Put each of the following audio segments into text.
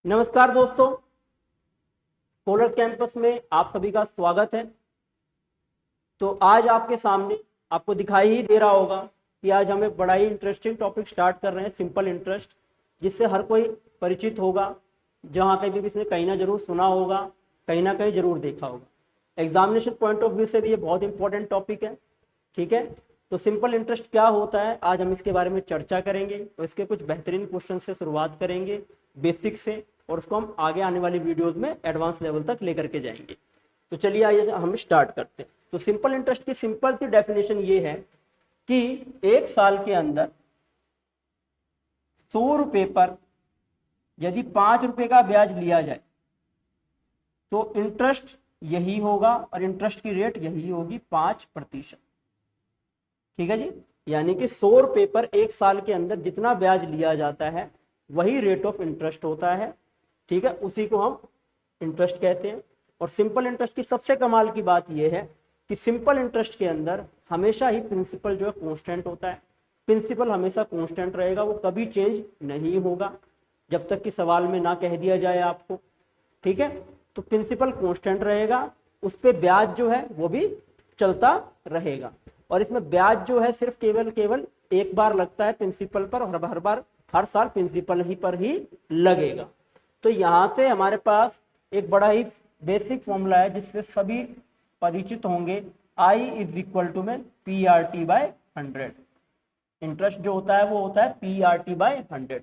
नमस्कार दोस्तों, scholar campus में आप सभी का स्वागत है। तो आज आपके सामने आपको दिखाई ही दे रहा होगा कि आज हम एक बड़ा ही इंटरेस्टिंग टॉपिक स्टार्ट कर रहे हैं, सिंपल इंटरेस्ट, जिससे हर कोई परिचित होगा। जहाँ कहीं भी इसने कहीं ना जरूर सुना होगा, कहीं ना कहीं जरूर देखा होगा। एग्जामिनेशन पॉइंट ऑफ व्यू से भी ये बहुत इंपॉर्टेंट टॉपिक है। ठीक है, तो सिंपल इंटरेस्ट क्या होता है, आज हम इसके बारे में चर्चा करेंगे और इसके कुछ बेहतरीन क्वेश्चन से शुरुआत करेंगे, बेसिक से, और उसको हम आगे आने वाली वीडियोस में एडवांस लेवल तक लेकर के जाएंगे। तो चलिए आइए हम स्टार्ट करते हैं। तो सिंपल इंटरेस्ट की सिंपल सी डेफिनेशन ये है कि एक साल के अंदर 100 रुपए पर यदि 5 रुपए का ब्याज लिया जाए तो इंटरेस्ट यही होगा और इंटरेस्ट की रेट यही होगी 5%। ठीक है जी, यानी कि 100 रुपए पर एक साल के अंदर जितना ब्याज लिया जाता है वही रेट ऑफ इंटरेस्ट होता है। ठीक है, उसी को हम इंटरेस्ट कहते हैं। और सिंपल इंटरेस्ट की सबसे कमाल की बात यह है कि सिंपल इंटरेस्ट के अंदर हमेशा ही प्रिंसिपल जो है कांस्टेंट होता है। प्रिंसिपल हमेशा कांस्टेंट रहेगा, वो कभी चेंज नहीं होगा जब तक कि सवाल में ना कह दिया जाए आपको। ठीक है, तो प्रिंसिपल कांस्टेंट रहेगा, उस पर ब्याज जो है वो भी चलता रहेगा। और इसमें ब्याज जो है सिर्फ केवल एक बार लगता है प्रिंसिपल पर, और हर बार हर साल प्रिंसिपल ही पर ही लगेगा। तो यहां से हमारे पास एक बड़ा ही बेसिक फॉर्मूला है जिससे सभी परिचित होंगे। आई इज इक्वल टू में P R T by 100। Interest जो होता है वो होता है पी आर टी बाय 100,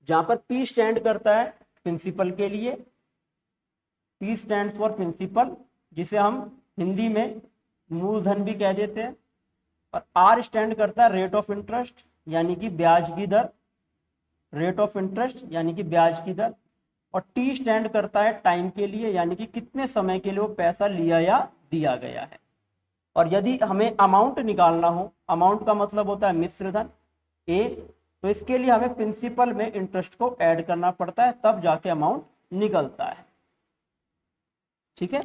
जहां पर पी स्टैंड करता है प्रिंसिपल के लिए, पी स्टैंड फॉर प्रिंसिपल, जिसे हम हिंदी में मूलधन भी कह देते हैं। और आर स्टैंड करता है रेट ऑफ इंटरेस्ट, यानी कि ब्याज की दर, रेट ऑफ इंटरेस्ट यानी कि ब्याज की दर। और टी स्टैंड करता है टाइम के लिए, यानी कि कितने समय के लिए वो पैसा लिया या दिया गया है। और यदि हमें अमाउंट निकालना हो, अमाउंट का मतलब होता है मिश्र धन ए, तो इसके लिए हमें प्रिंसिपल में इंटरेस्ट को ऐड करना पड़ता है, तब जाके अमाउंट निकलता है। ठीक है,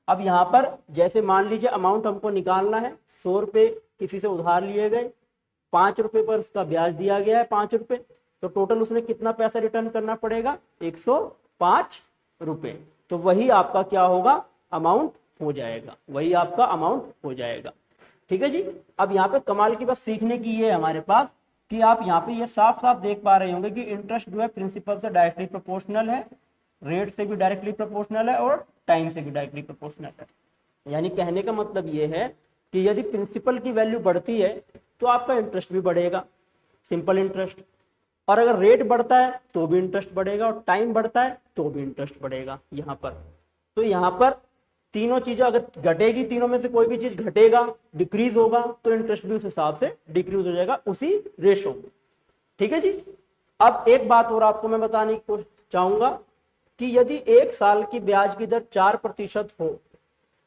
अब यहाँ पर जैसे मान लीजिए अमाउंट हमको निकालना है, 100 रुपए किसी से उधार लिए गए, 5 रुपए पर उसका ब्याज दिया गया है 5 रुपए, तो टोटल उसने कितना पैसा रिटर्न करना पड़ेगा, 105 रुपए। तो वही आपका क्या होगा, अमाउंट हो जाएगा, वही आपका अमाउंट हो जाएगा। ठीक है जी, अब यहाँ पे कमाल की बात सीखने की ये है हमारे पास कि आप यहाँ पे ये साफ साफ देख पा रहे होंगे कि इंटरेस्ट जो है प्रिंसिपल से डायरेक्टली प्रोपोर्शनल है, रेट से भी डायरेक्टली प्रोपोर्शनल है और टाइम से भी डायरेक्टली प्रोपोर्शनल है। यानी कहने का मतलब ये है कि यदि प्रिंसिपल की वैल्यू बढ़ती है तो आपका इंटरेस्ट भी बढ़ेगा, सिंपल इंटरेस्ट। और अगर रेट बढ़ता है तो भी इंटरेस्ट बढ़ेगा, और टाइम बढ़ता है तो भी इंटरेस्ट बढ़ेगा यहाँ पर। तो यहाँ पर तीनों चीजें अगर घटेगी, तीनों में से कोई भी चीज घटेगा, डिक्रीज होगा, तो इंटरेस्ट भी उस हिसाब से डिक्रीज हो जाएगा उसी रेशो में। ठीक है जी, अब एक बात और आपको मैं बताने की कोशिश चाहूंगा कि यदि एक साल की ब्याज की दर 4% हो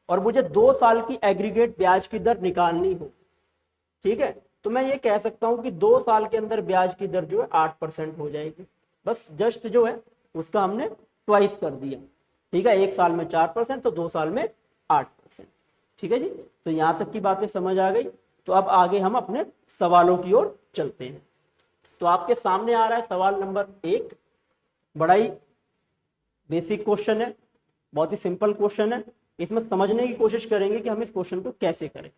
और मुझे 2 साल की एग्रीगेट ब्याज की दर निकालनी हो, ठीक है, तो मैं ये कह सकता हूं कि 2 साल के अंदर ब्याज की दर जो है 8% हो जाएगी। बस जस्ट जो है उसका हमने ट्वाइस कर दिया। ठीक है, एक साल में 4% तो 2 साल में 8%। ठीक है जी, तो यहां तक की बातें समझ आ गई। तो अब आगे हम अपने सवालों की ओर चलते हैं। तो आपके सामने आ रहा है सवाल नंबर 1, बड़ा ही बेसिक क्वेश्चन है, बहुत ही सिंपल क्वेश्चन है। इसमें समझने की कोशिश करेंगे कि हम इस क्वेश्चन को कैसे करें।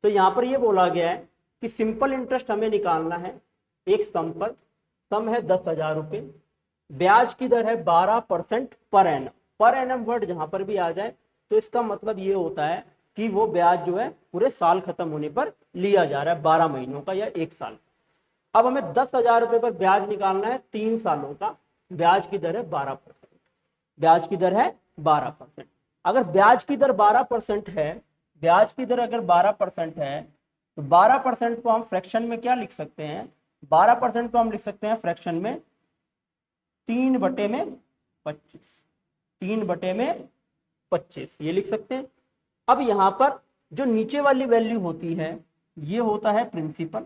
तो यहाँ पर यह बोला गया है कि सिंपल इंटरेस्ट हमें निकालना है एक सम पर, सम है 10,000 रुपए, ब्याज की दर है 12% per annum. Per annum word जहां पर भी आ जाए तो इसका मतलब ये होता है कि वो ब्याज जो है पूरे साल खत्म होने पर लिया जा रहा है, 12 महीनों का या एक साल। अब हमें 10,000 रुपए पर ब्याज निकालना है 3 सालों का, ब्याज की दर है 12%, ब्याज की दर है 12%। अगर ब्याज की दर 12% है, ब्याज की दर अगर 12% है, तो 12% को हम फ्रैक्शन में क्या लिख सकते हैं, 12% को हम लिख सकते हैं फ्रैक्शन में 3/25, 3/25 ये लिख सकते हैं। अब यहां पर जो नीचे वाली वैल्यू होती है ये होता है प्रिंसिपल,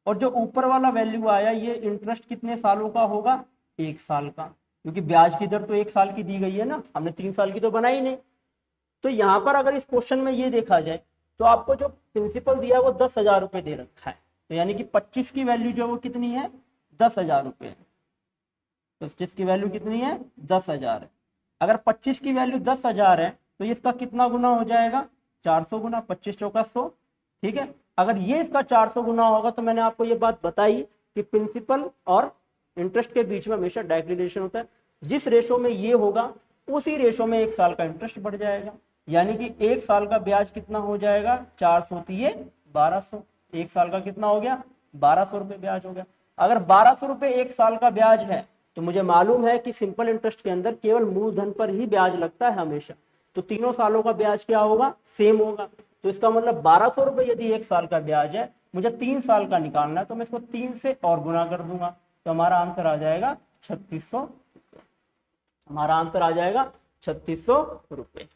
और जो ऊपर वाला वैल्यू आया ये इंटरेस्ट कितने सालों का होगा, एक साल का, क्योंकि ब्याज की दर तो एक साल की दी गई है ना, हमने 3 साल की तो बनाई नहीं। तो यहां पर अगर इस क्वेश्चन में ये देखा जाए तो आपको जो प्रिंसिपल दिया है वो 10,000 रुपए दे रखा है, तो यानी कि 25 की वैल्यू जो वो कितनी है, 10,000 रुपए है। 25 की वैल्यू कितनी है 10,000 है। अगर 25 की वैल्यू 10,000 है तो इसका कितना गुना हो जाएगा 400 गुना, 25 चौका 100। ठीक है, अगर ये इसका 400 गुना होगा तो मैंने आपको ये बात बताई कि प्रिंसिपल और इंटरेस्ट के बीच में हमेशा डायरेक्ट रिलेशन होता है। जिस रेशो में ये होगा उसी रेशो में 1 साल का इंटरेस्ट बढ़ जाएगा, यानी कि 1 साल का ब्याज कितना हो जाएगा 400 दिए 1200, 1 साल का कितना हो गया 1200 रुपये ब्याज हो गया। अगर 1200 रुपये 1 साल का ब्याज है तो मुझे मालूम है कि सिंपल इंटरेस्ट के अंदर केवल मूलधन पर ही ब्याज लगता है हमेशा, तो तीनों सालों का ब्याज क्या होगा सेम होगा। तो इसका मतलब 1200 रुपये यदि 1 साल का ब्याज है, मुझे 3 साल का निकालना है तो मैं इसको 3 से और गुना कर दूंगा, तो हमारा आंसर आ जाएगा 3600। हमारा आंसर आ जाएगा 3600 रुपये।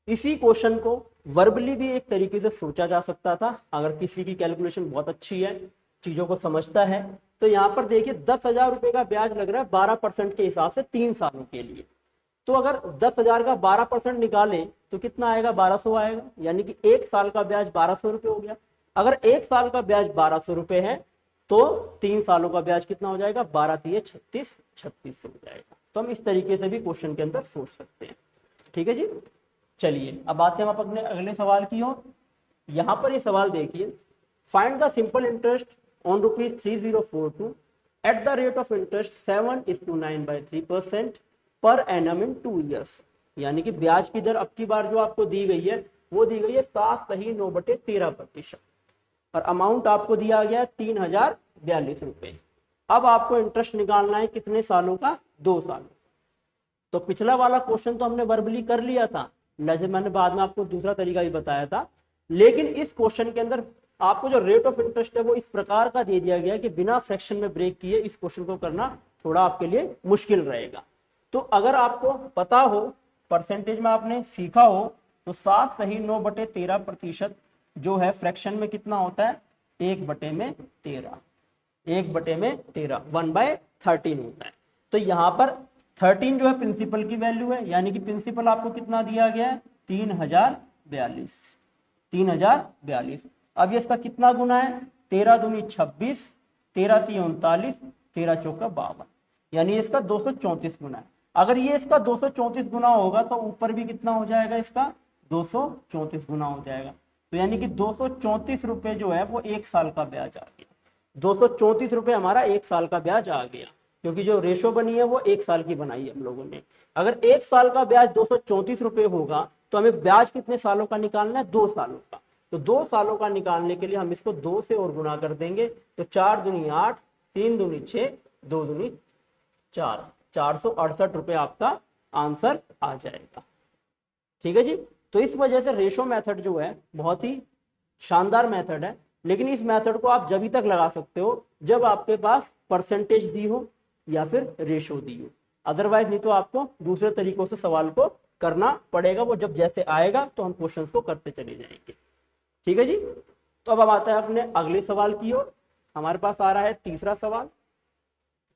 इसी क्वेश्चन को वर्बली भी एक तरीके से सोचा जा सकता था, अगर किसी की कैलकुलेशन बहुत अच्छी है, चीजों को समझता है। तो यहाँ पर देखिए 10,000 रुपये का ब्याज लग रहा है 12% के हिसाब से 3 सालों के लिए। तो अगर 10,000 का 12% निकाले तो कितना आएगा 1200 आएगा, यानी कि 1 साल का ब्याज 1200 रुपये हो गया। अगर 1 साल का ब्याज 1200 रुपये है तो 3 सालों का ब्याज कितना हो जाएगा 12 तिये 36, 3600 हो जाएगा। तो हम इस तरीके से भी क्वेश्चन के अंदर सोच सकते हैं। ठीक है जी, चलिए अब आते हैं हम अपने अगले सवाल की ओर। यहाँ पर ये सवाल देखिए, find the simple interest on ₹3042 eight the rate of interest 7:9/3% per annum in 2 years. यानी कि ब्याज की दर अब की बार जो आपको दी गई है वो दी गई है 7.9/13%, और अमाउंट आपको दिया गया है 3042 रुपये। अब आपको इंटरेस्ट निकालना है कितने सालों का 2 सालों। तो पिछला वाला क्वेश्चन तो हमने वर्बली कर लिया था, जैसे मैंने बाद में आपको दूसरा तरीका भी बताया था, लेकिन इस क्वेश्चन के अंदर आपको जो रेट ऑफ इंटरेस्ट है वो इस प्रकार का दे दिया गया कि बिना फ्रैक्शन में ब्रेक किए इस क्वेश्चन को करना थोड़ा आपके लिए मुश्किल रहेगा। तो अगर आपको पता हो, परसेंटेज में आपने सीखा हो, तो 7.9/13% जो है फ्रैक्शन में कितना होता है 1/13, 1/13 1/13 होता है। तो यहाँ पर 13 जो है प्रिंसिपल की वैल्यू है, यानी कि प्रिंसिपल आपको कितना दिया गया है 3042, 3042। अब ये इसका कितना गुना है 13 दूनी 26, 13 तिये 39, 13 चौका 52, यानी इसका 234 गुना है। अगर ये इसका 234 गुना होगा तो ऊपर भी कितना हो जाएगा इसका 234 गुना हो जाएगा। तो यानी कि 234 रुपये जो है वो 1 साल का ब्याज आ गया। 234 रुपये हमारा 1 साल का ब्याज आ गया, क्योंकि जो रेशो बनी है वो 1 साल की बनाई है हम लोगों ने। अगर 1 साल का ब्याज 234 रुपये होगा तो हमें ब्याज कितने सालों का निकालना है 2 सालों का। तो 2 सालों का निकालने के लिए हम इसको 2 से और गुना कर देंगे, तो 4 दूनी 8, 3 दूनी 6, 2 दूनी 4, 468 रुपये आपका आंसर आ जाएगा। ठीक है जी, तो इस वजह से रेशो मेथड जो है बहुत ही शानदार मेथड है, लेकिन इस मेथड को आप जब तक लगा सकते हो जब आपके पास परसेंटेज दी हो या फिर रेशो दी हो, अदरवाइज नहीं तो आपको दूसरे तरीकों से सवाल को करना पड़ेगा। वो जब जैसे आएगा तो हम क्वेश्चंस को करते चले जाएंगे। ठीक है जी, तो अब आते हैं अपने अगले सवाल की ओर। हमारे पास आ रहा है तीसरा सवाल,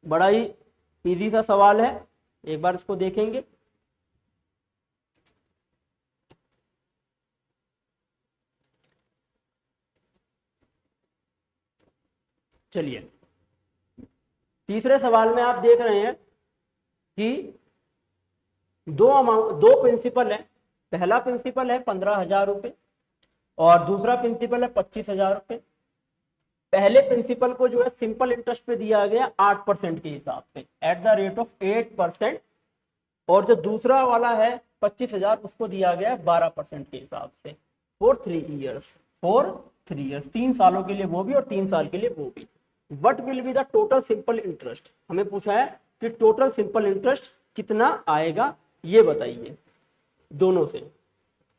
बड़ा ही इजी सा सवाल है, एक बार इसको देखेंगे। चलिए, तीसरे सवाल में आप देख रहे हैं कि दो प्रिंसिपल है। पहला प्रिंसिपल है 15,000 रुपये और दूसरा प्रिंसिपल है 25,000 रुपये। पहले प्रिंसिपल को जो है सिंपल इंटरेस्ट पे दिया गया 8% के हिसाब से, एट द रेट ऑफ 8%, और जो दूसरा वाला है 25,000 उसको दिया गया 12% के हिसाब से फॉर 3 ईयर्स, 3 सालों के लिए वो भी और 3 साल के लिए वो भी। What will be the total simple interest, हमें पूछा है कि टोटल सिंपल इंटरेस्ट कितना आएगा ये बताइए दोनों से।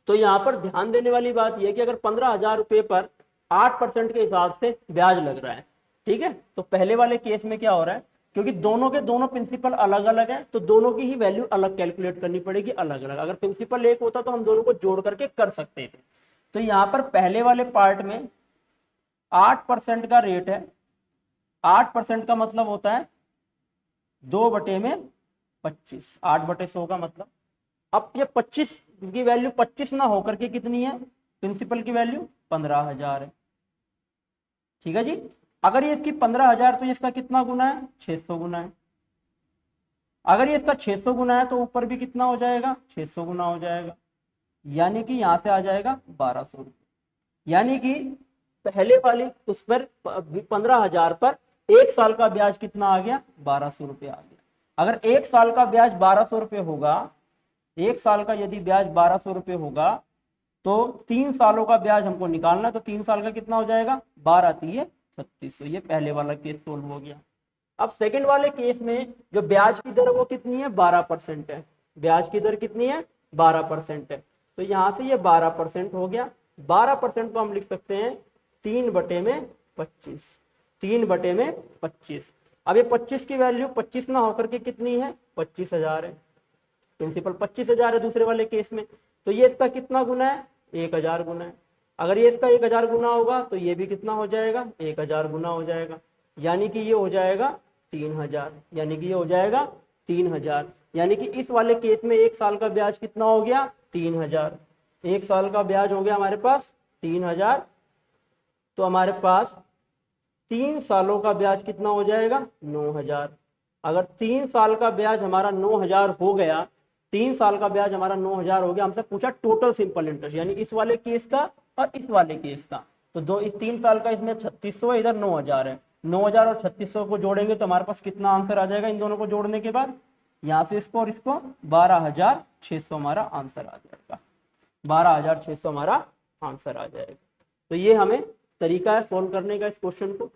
तो यहाँ पर ध्यान देने वाली बात यह कि अगर 15,000 रुपये पर 8% के हिसाब से ब्याज लग रहा है, ठीक है, तो पहले वाले केस में क्या हो रहा है, क्योंकि दोनों के दोनों प्रिंसिपल अलग अलग है तो दोनों की ही वैल्यू अलग कैलकुलेट करनी पड़ेगी, अलग अलग। अगर प्रिंसिपल एक होता तो हम दोनों को जोड़ करके कर सकते थे। तो यहाँ पर पहले वाले पार्ट में 8% का रेट है, 8% का मतलब होता है 2/25, 8/100 का मतलब। अब ये 25 की वैल्यू 25 ना होकर के कितनी है, प्रिंसिपल की वैल्यू 15,000 है। ठीक है जी, अगर ये इसकी 15,000 तो इसका कितना गुना है 600 गुना है। अगर ये इसका 600 गुना है तो ऊपर भी कितना हो जाएगा, 600 गुना हो जाएगा, यानी कि यहाँ से आ जाएगा 1200 रुपये। यानी कि पहले वाली उस पर 15,000 पर एक साल का ब्याज कितना आ गया, 1200 रुपये आ गया। अगर एक साल का ब्याज 1200 रुपये होगा, एक साल का यदि ब्याज 1200 रुपये होगा तो 3 सालों का ब्याज हमको निकालना है, तो 3 साल का कितना हो जाएगा, 12 3 3600। ये पहले वाला केस सोल्व हो गया। अब सेकंड वाले केस में जो ब्याज की दर वो कितनी है, 12% है। ब्याज की दर कितनी है, 12% है। तो यहाँ से ये 12% हो गया। 12% को हम लिख सकते हैं 3/25, 3/25। अब ये 25 की वैल्यू 25 ना होकर के कितनी है, 25,000 है। प्रिंसिपल 25,000 है दूसरे वाले केस में, तो ये इसका कितना गुना है, 1000 गुना है। अगर ये इसका 1000 गुना होगा तो ये भी कितना हो जाएगा, 1000 गुना हो जाएगा, यानी कि ये हो जाएगा 3000, यानी कि ये हो जाएगा 3000। यानी कि इस वाले केस में एक साल का ब्याज कितना हो गया, 3000। एक साल का ब्याज हो गया हमारे पास 3000, तो हमारे पास 3 सालों का ब्याज कितना हो जाएगा, 9000। अगर 3 साल का ब्याज हमारा 9000 हो गया, 3 साल का ब्याज हमारा 9000 हो गया, हमसे पूछा टोटल सिंपल इंटरेस्ट, यानी इस वाले केस का और इस वाले केस का। तो दो, इस 3 साल का इसमें 3600 है, इधर 9000 है। 9000 और 3600 को जोड़ेंगे तो हमारे पास कितना आंसर आ जाएगा इन दोनों को जोड़ने के बाद, यहाँ से इसको और इसको 12,600 हमारा आंसर आ जाएगा। 12,600 हमारा आंसर आ जाएगा। तो ये हमें तरीका है सोल्व करने का इस क्वेश्चन को।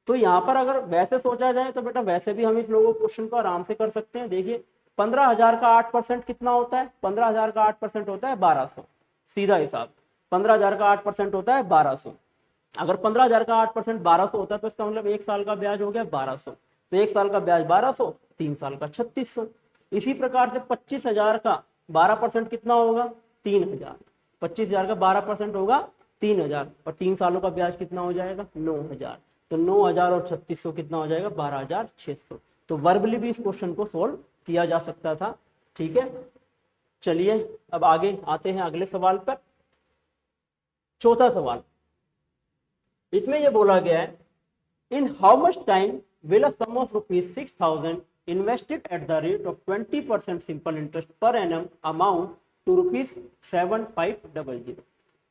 तो यहाँ पर अगर वैसे सोचा जाए तो बेटा वैसे भी हम इस लोगों क्वेश्चन को आराम से कर सकते हैं। देखिए 15,000 का 8% कितना होता है, 15,000 का 8% होता है 1200, सीधा हिसाब। 15,000 का 8% होता है 1200। अगर 15,000 का 8% 1200 होता है तो इसका मतलब एक साल का ब्याज हो गया 1200। तो एक साल का ब्याज 1200, 3 साल का 3600। इसी प्रकार से 25,000 का 12% कितना होगा, 3000। 25,000 का 12% होगा 3000, और 3 सालों का ब्याज कितना हो जाएगा, 9000। तो 9000 और 3600 कितना हो जाएगा, 12,600। तो वर्बली भी इस क्वेश्चन को सोल्व किया जा सकता था। ठीक है, चलिए अब आगे आते हैं अगले सवाल पर। चौथा सवाल, इसमें यह बोला गया है, in how much time will a sum of ₹6,000 invested at the rate of 20% simple interest per annum amount to ₹5,500।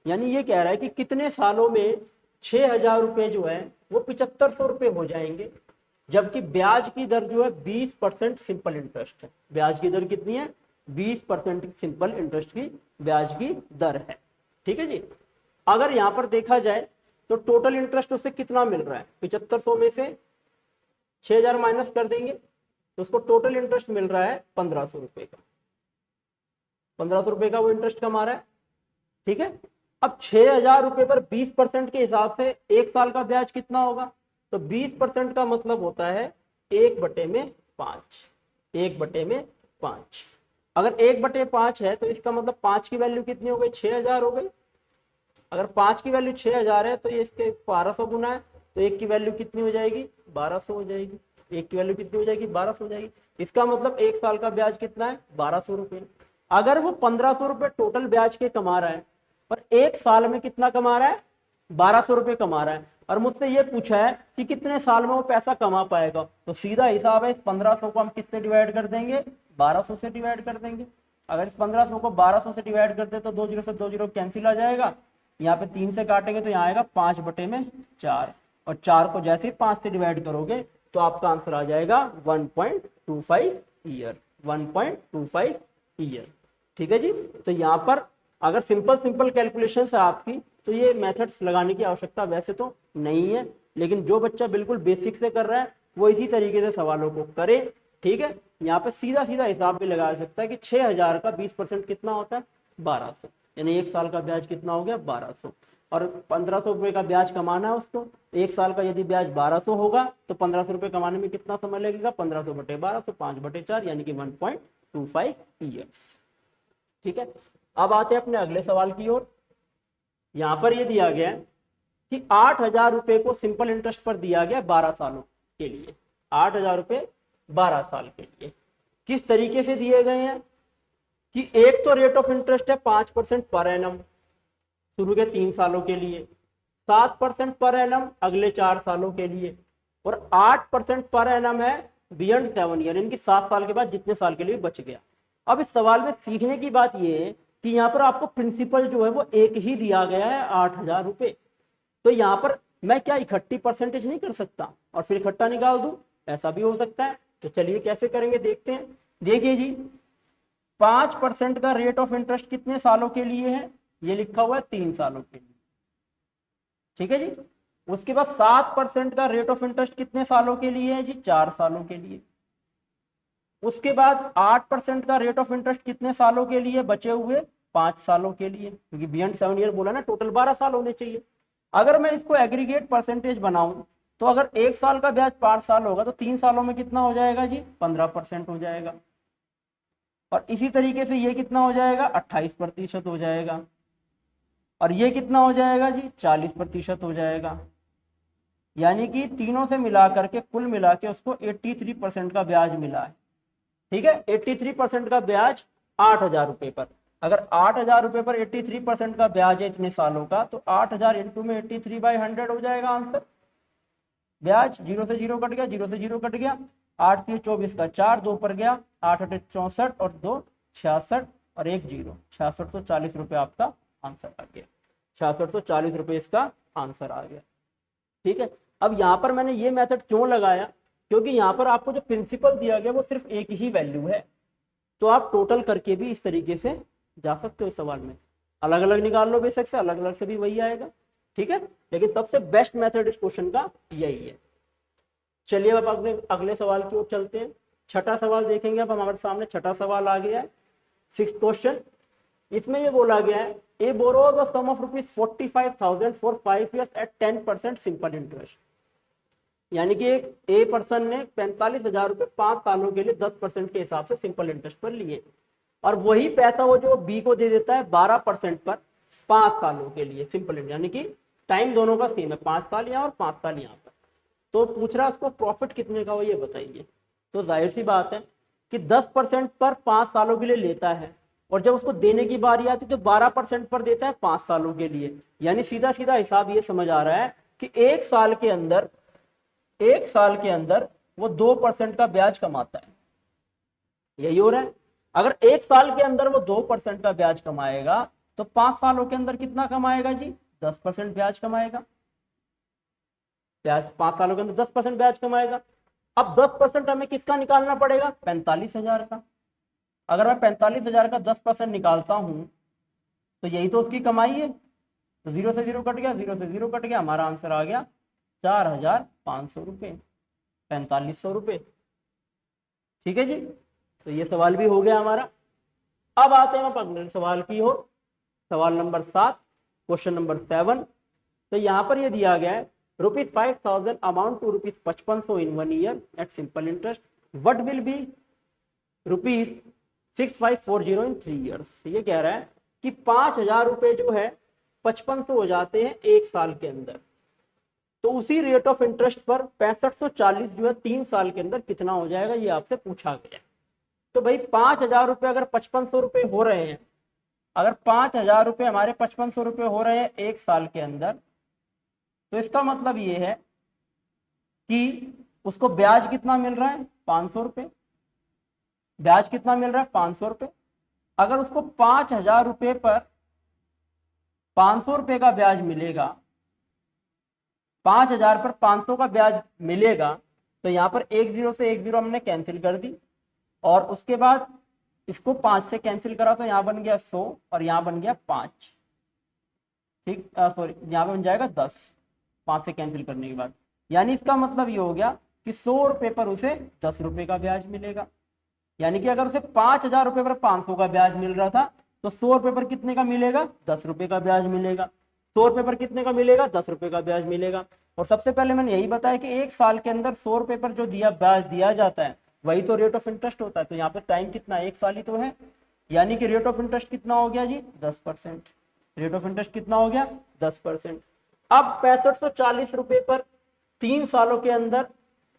यानी ये कह रहा है कि कितने सालों में 6,000 रुपये जो है वो 7500 रुपये हो जाएंगे, जबकि ब्याज की दर जो है 20% सिंपल इंटरेस्ट है। ब्याज की दर कितनी है, 20% सिंपल इंटरेस्ट की ब्याज की दर है। ठीक है जी। अगर यहाँ पर देखा जाए तो टोटल इंटरेस्ट उससे कितना मिल रहा है, 7500 में से 6,000 माइनस कर देंगे तो उसको टोटल इंटरेस्ट मिल रहा है 1,500 रुपये का। 1,500 रुपये का वो इंटरेस्ट कमा रहा है। ठीक है, अब 6,000 रुपये पर 20% के हिसाब से एक साल का ब्याज कितना होगा, तो 20% का मतलब होता है 1/5। 1/5। अगर 1/5 है तो इसका मतलब 5 की वैल्यू कितनी हो गई, 6,000 हो गई। अगर 5 की वैल्यू 6,000 है तो ये इसके 1200 गुना है, तो 1 की वैल्यू कितनी हो जाएगी, 1200 हो जाएगी। 1 की वैल्यू कितनी हो जाएगी, 1200 हो जाएगी। इसका मतलब एक साल का ब्याज कितना है, 1200 रुपये। अगर वो 1,500 रुपये टोटल ब्याज के कमा रहा है और एक साल में कितना कमा रहा है, 1,200 रुपये कमा रहा है, और मुझसे ये पूछा है कि कितने साल में वो पैसा कमा पाएगा, तो सीधा हिसाब है इस 1,500 को हम किससे डिवाइड कर देंगे, 1200 से डिवाइड कर देंगे। अगर इस 1,500 को 1200 से डिवाइड करते तो 2 जीरो से 2 जीरो कैंसिल आ जाएगा, यहाँ पे 3 से काटेंगे तो यहाँ आएगा 5/4, और 4 को जैसे ही 5 से डिवाइड करोगे तो आपका आंसर आ जाएगा 1.25 ईयर। 1.25 ईयर। ठीक है जी। तो यहाँ पर अगर सिंपल कैलकुलेशन है आपकी तो ये मेथड्स लगाने की आवश्यकता वैसे तो नहीं है, लेकिन जो बच्चा बिल्कुल बेसिक से कर रहा है वो इसी तरीके से सवालों को करे। ठीक है, यहाँ पे सीधा हिसाब भी लगा सकता है कि 6,000 का 20% कितना होता है, 1200, यानी एक साल का ब्याज कितना हो गया, 1200। और 1,500 रुपये का ब्याज कमाना है उसको, एक साल का यदि ब्याज 1200 होगा तो 1,500 रुपये कमाने में कितना समय लगेगा, 1,500/1200, 5/4, यानी कि 1.25 ईयर्स। ठीक है, अब आते हैं अपने अगले सवाल की ओर। यहां पर यह दिया गया है कि 8,000 रुपये को सिंपल इंटरेस्ट पर दिया गया 12 सालों के लिए। 8,000 रुपये 12 साल के लिए किस तरीके से दिए गए हैं कि एक तो रेट ऑफ इंटरेस्ट है 5% पर एनम शुरू के 3 सालों के लिए, 7% पर एनम अगले 4 सालों के लिए, और 8% पर एनम है बियॉन्ड 7 ईयर, यानी कि 7 साल के बाद जितने साल के लिए बच गया। अब इस सवाल में सीखने की बात ये है कि यहाँ पर आपको प्रिंसिपल जो है वो एक ही दिया गया है 8,000 रुपये। तो यहाँ पर मैं क्या इकट्ठी परसेंटेज नहीं कर सकता और फिर इकट्ठा निकाल दूं, ऐसा भी हो सकता है। तो चलिए कैसे करेंगे देखते हैं। देखिए जी 5% का रेट ऑफ इंटरेस्ट कितने सालों के लिए है, ये लिखा हुआ है 3 सालों के लिए, ठीक है जी। उसके बाद 7% का रेट ऑफ इंटरेस्ट कितने सालों के लिए है जी, 4 सालों के लिए। उसके बाद 8% का रेट ऑफ इंटरेस्ट कितने सालों के लिए बचे हुए, 5 सालों के लिए, क्योंकि बियॉन्ड 7 ईयर बोला ना, टोटल 12 साल होने चाहिए। अगर मैं इसको एग्रीगेट परसेंटेज बनाऊं तो अगर 1 साल का ब्याज 5 साल होगा तो 3 सालों में कितना हो जाएगा जी, 15% हो जाएगा। और इसी तरीके से ये कितना हो जाएगा, 28% हो जाएगा। और ये कितना हो जाएगा जी, 40% हो जाएगा। यानी कि तीनों से मिला करके कुल मिला के उसको 83% का ब्याज मिला है, ठीक है। 83% का ब्याज 8,000 रुपए पर। अगर 8,000 रुपए पर 83% का ब्याज है इतने सालों का, तो 8,000 इंटू में 83/100 हो जाएगा आंसर। ब्याज 0 से 0 कट गया, 0 से 0 कट गया, 8 3 24 का 4, 2 पर गया, 8 8 64 और 2 66 और 1 0, 6640 रुपये आपका आंसर आ गया। 6640 रुपये इसका आंसर आ गया, ठीक है। अब यहाँ पर मैंने ये मेथड क्यों लगाया, क्योंकि यहाँ पर आपको जो प्रिंसिपल दिया गया वो सिर्फ एक ही वैल्यू है, तो आप टोटल करके भी इस तरीके से जा सकते हो। इस सवाल में अलग अलग निकाल लो, बेशक से अलग अलग से भी वही आएगा, ठीक है। लेकिन सबसे बेस्ट मेथड इस क्वेश्चन का यही है। चलिए अब अपने अगले सवाल की ओर चलते हैं। छठा सवाल देखेंगे। अब हमारे सामने छठा सवाल आ गया है, 6th क्वेश्चन। इसमें ये बोला गया है, A borrows the sum of ₹45,000 for 5 years at 10% simple interest. यानी कि एक ए पर्सन ने 45,000 रुपये 5 सालों के लिए 10% के हिसाब से सिंपल इंटरेस्ट पर लिए, और वही पैसा वो जो बी को दे देता है 12% पर 5 सालों के लिए सिंपल इंटरेस्ट, यानी कि टाइम दोनों का सेम है, 5 साल यहाँ और 5 साल यहाँ पर। तो पूछ रहा है उसको प्रॉफिट कितने का हो ये बताइए। तो जाहिर सी बात है कि 10% पर 5 सालों के लिए लेता है, और जब उसको देने की बारी आती है तो 12% पर देता है 5 सालों के लिए। यानी सीधा सीधा हिसाब ये समझ आ रहा है कि एक साल के अंदर वो 2% का ब्याज कमाता है, यही हो रहा है। अगर एक साल के अंदर वो 2% का ब्याज कमाएगा तो 5 सालों के अंदर कितना कमाएगा जी, 10% ब्याज कमाएगा। ब्याज 5 सालों के अंदर 10% ब्याज कमाएगा। अब 10% हमें किसका निकालना पड़ेगा, 45,000 का। अगर मैं 45,000 का 10% निकालता हूं तो यही तो उसकी कमाई है। तो 0 से 0 कट गया, 0 से 0 कट गया, हमारा आंसर आ गया 4,500 रुपये, 4,500 रुपये, ठीक है जी। तो ये सवाल भी हो गया हमारा। अब आते हैं हम अगले सवाल की ओर, सवाल नंबर 7, क्वेश्चन नंबर 7। तो यहाँ पर ये दिया गया है ₹5,000 amount to ₹5500 in 1 year at simple interest, what will be ₹6,540 in 3 years। ये कह रहा है कि 5,000 रुपये जो है 5500 हो जाते हैं एक साल के अंदर, तो उसी रेट ऑफ इंटरेस्ट पर 6540 जो है 3 साल के अंदर कितना हो जाएगा, ये आपसे पूछा गया। तो भाई 5,000 रुपये अगर 5500 रुपये हो रहे हैं, अगर 5,000 रुपये हमारे 5500 रुपये हो रहे हैं एक साल के अंदर, तो इसका मतलब ये है कि उसको ब्याज कितना मिल रहा है, 500 रुपये। ब्याज कितना मिल रहा है, 500 रुपये। अगर उसको 5,000 रुपये पर 500 रुपये का ब्याज मिलेगा, 5,000 पर 500 का ब्याज मिलेगा, तो यहाँ पर 1 0 से 1 0 हमने कैंसिल कर दी, और उसके बाद इसको 5 से कैंसिल करा तो यहाँ बन गया 100 और यहाँ बन गया 5, ठीक, सॉरी यहाँ पे बन जाएगा 10 5 से कैंसिल करने के बाद। यानी इसका मतलब ये हो गया कि 100 रुपये पर उसे 10 रुपये का ब्याज मिलेगा। यानी कि अगर उसे 5,000 रुपये पर 500 का ब्याज मिल रहा था तो 100 रुपये पर कितने का मिलेगा, 10 रुपये का ब्याज मिलेगा। 100 रुपये पर कितने का मिलेगा, 10 रुपये का ब्याज मिलेगा। और सबसे पहले मैंने यही बताया कि एक साल के अंदर 100 रुपये पर जो ब्याज दिया जाता है वही तो रेट ऑफ इंटरेस्ट होता है। तो यहाँ पे टाइम कितना, एक साल ही तो है। यानी कि रेट ऑफ इंटरेस्ट कितना हो गया जी, 10%। रेट ऑफ इंटरेस्ट कितना हो गया, 10%। अब 6540 रुपये पर 3 सालों के अंदर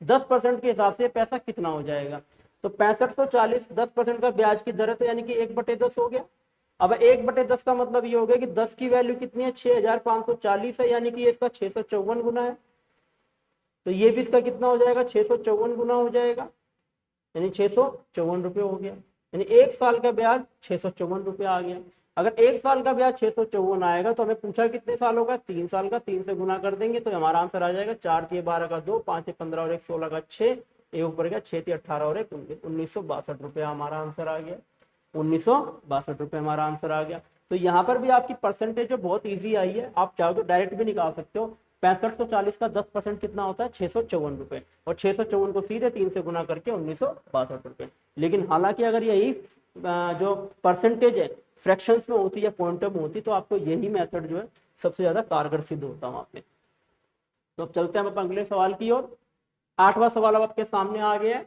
10% के हिसाब से पैसा कितना हो जाएगा। तो 6540 10% का ब्याज की दर है, तो यानी कि 1/10 हो गया। अब 1/10 का मतलब ये हो गया कि 10 की वैल्यू कितनी है, 6,540 है, यानी कि ये इसका 654 गुना है। तो ये भी इसका कितना हो जाएगा, 654 गुना हो जाएगा। यानी 654 हो गया। यानी 1 साल का ब्याज 654 आ गया। अगर 1 साल का ब्याज 654 आएगा तो हमें पूछा कितने साल होगा, 3 साल का। 3 से गुना कर देंगे तो हमारा आंसर आ जाएगा 4 × 12 का 2, 5 × 15 और 1 16 का 6, ये ऊपर का 6 × 18 और 1 1962 हमारा आंसर आ गया। 1962 हमारा आंसर आ गया। तो यहाँ पर भी आपकी परसेंटेज जो बहुत ईजी आई है, आप चाहो तो डायरेक्ट भी निकाल सकते हो। 6540 का 10% कितना होता है, 654 और 654 को सीधे 3 से गुना करके 1962। लेकिन हालांकि अगर यही जो परसेंटेज है फ्रैक्शंस में होती है, पॉइंटर में होती, तो आपको यही मेथड जो है सबसे ज्यादा कारगर सिद्ध होता वहां पे। तो अब चलते हैं हम अगले सवाल की ओर। 8वां सवाल अब आपके सामने आ गया है।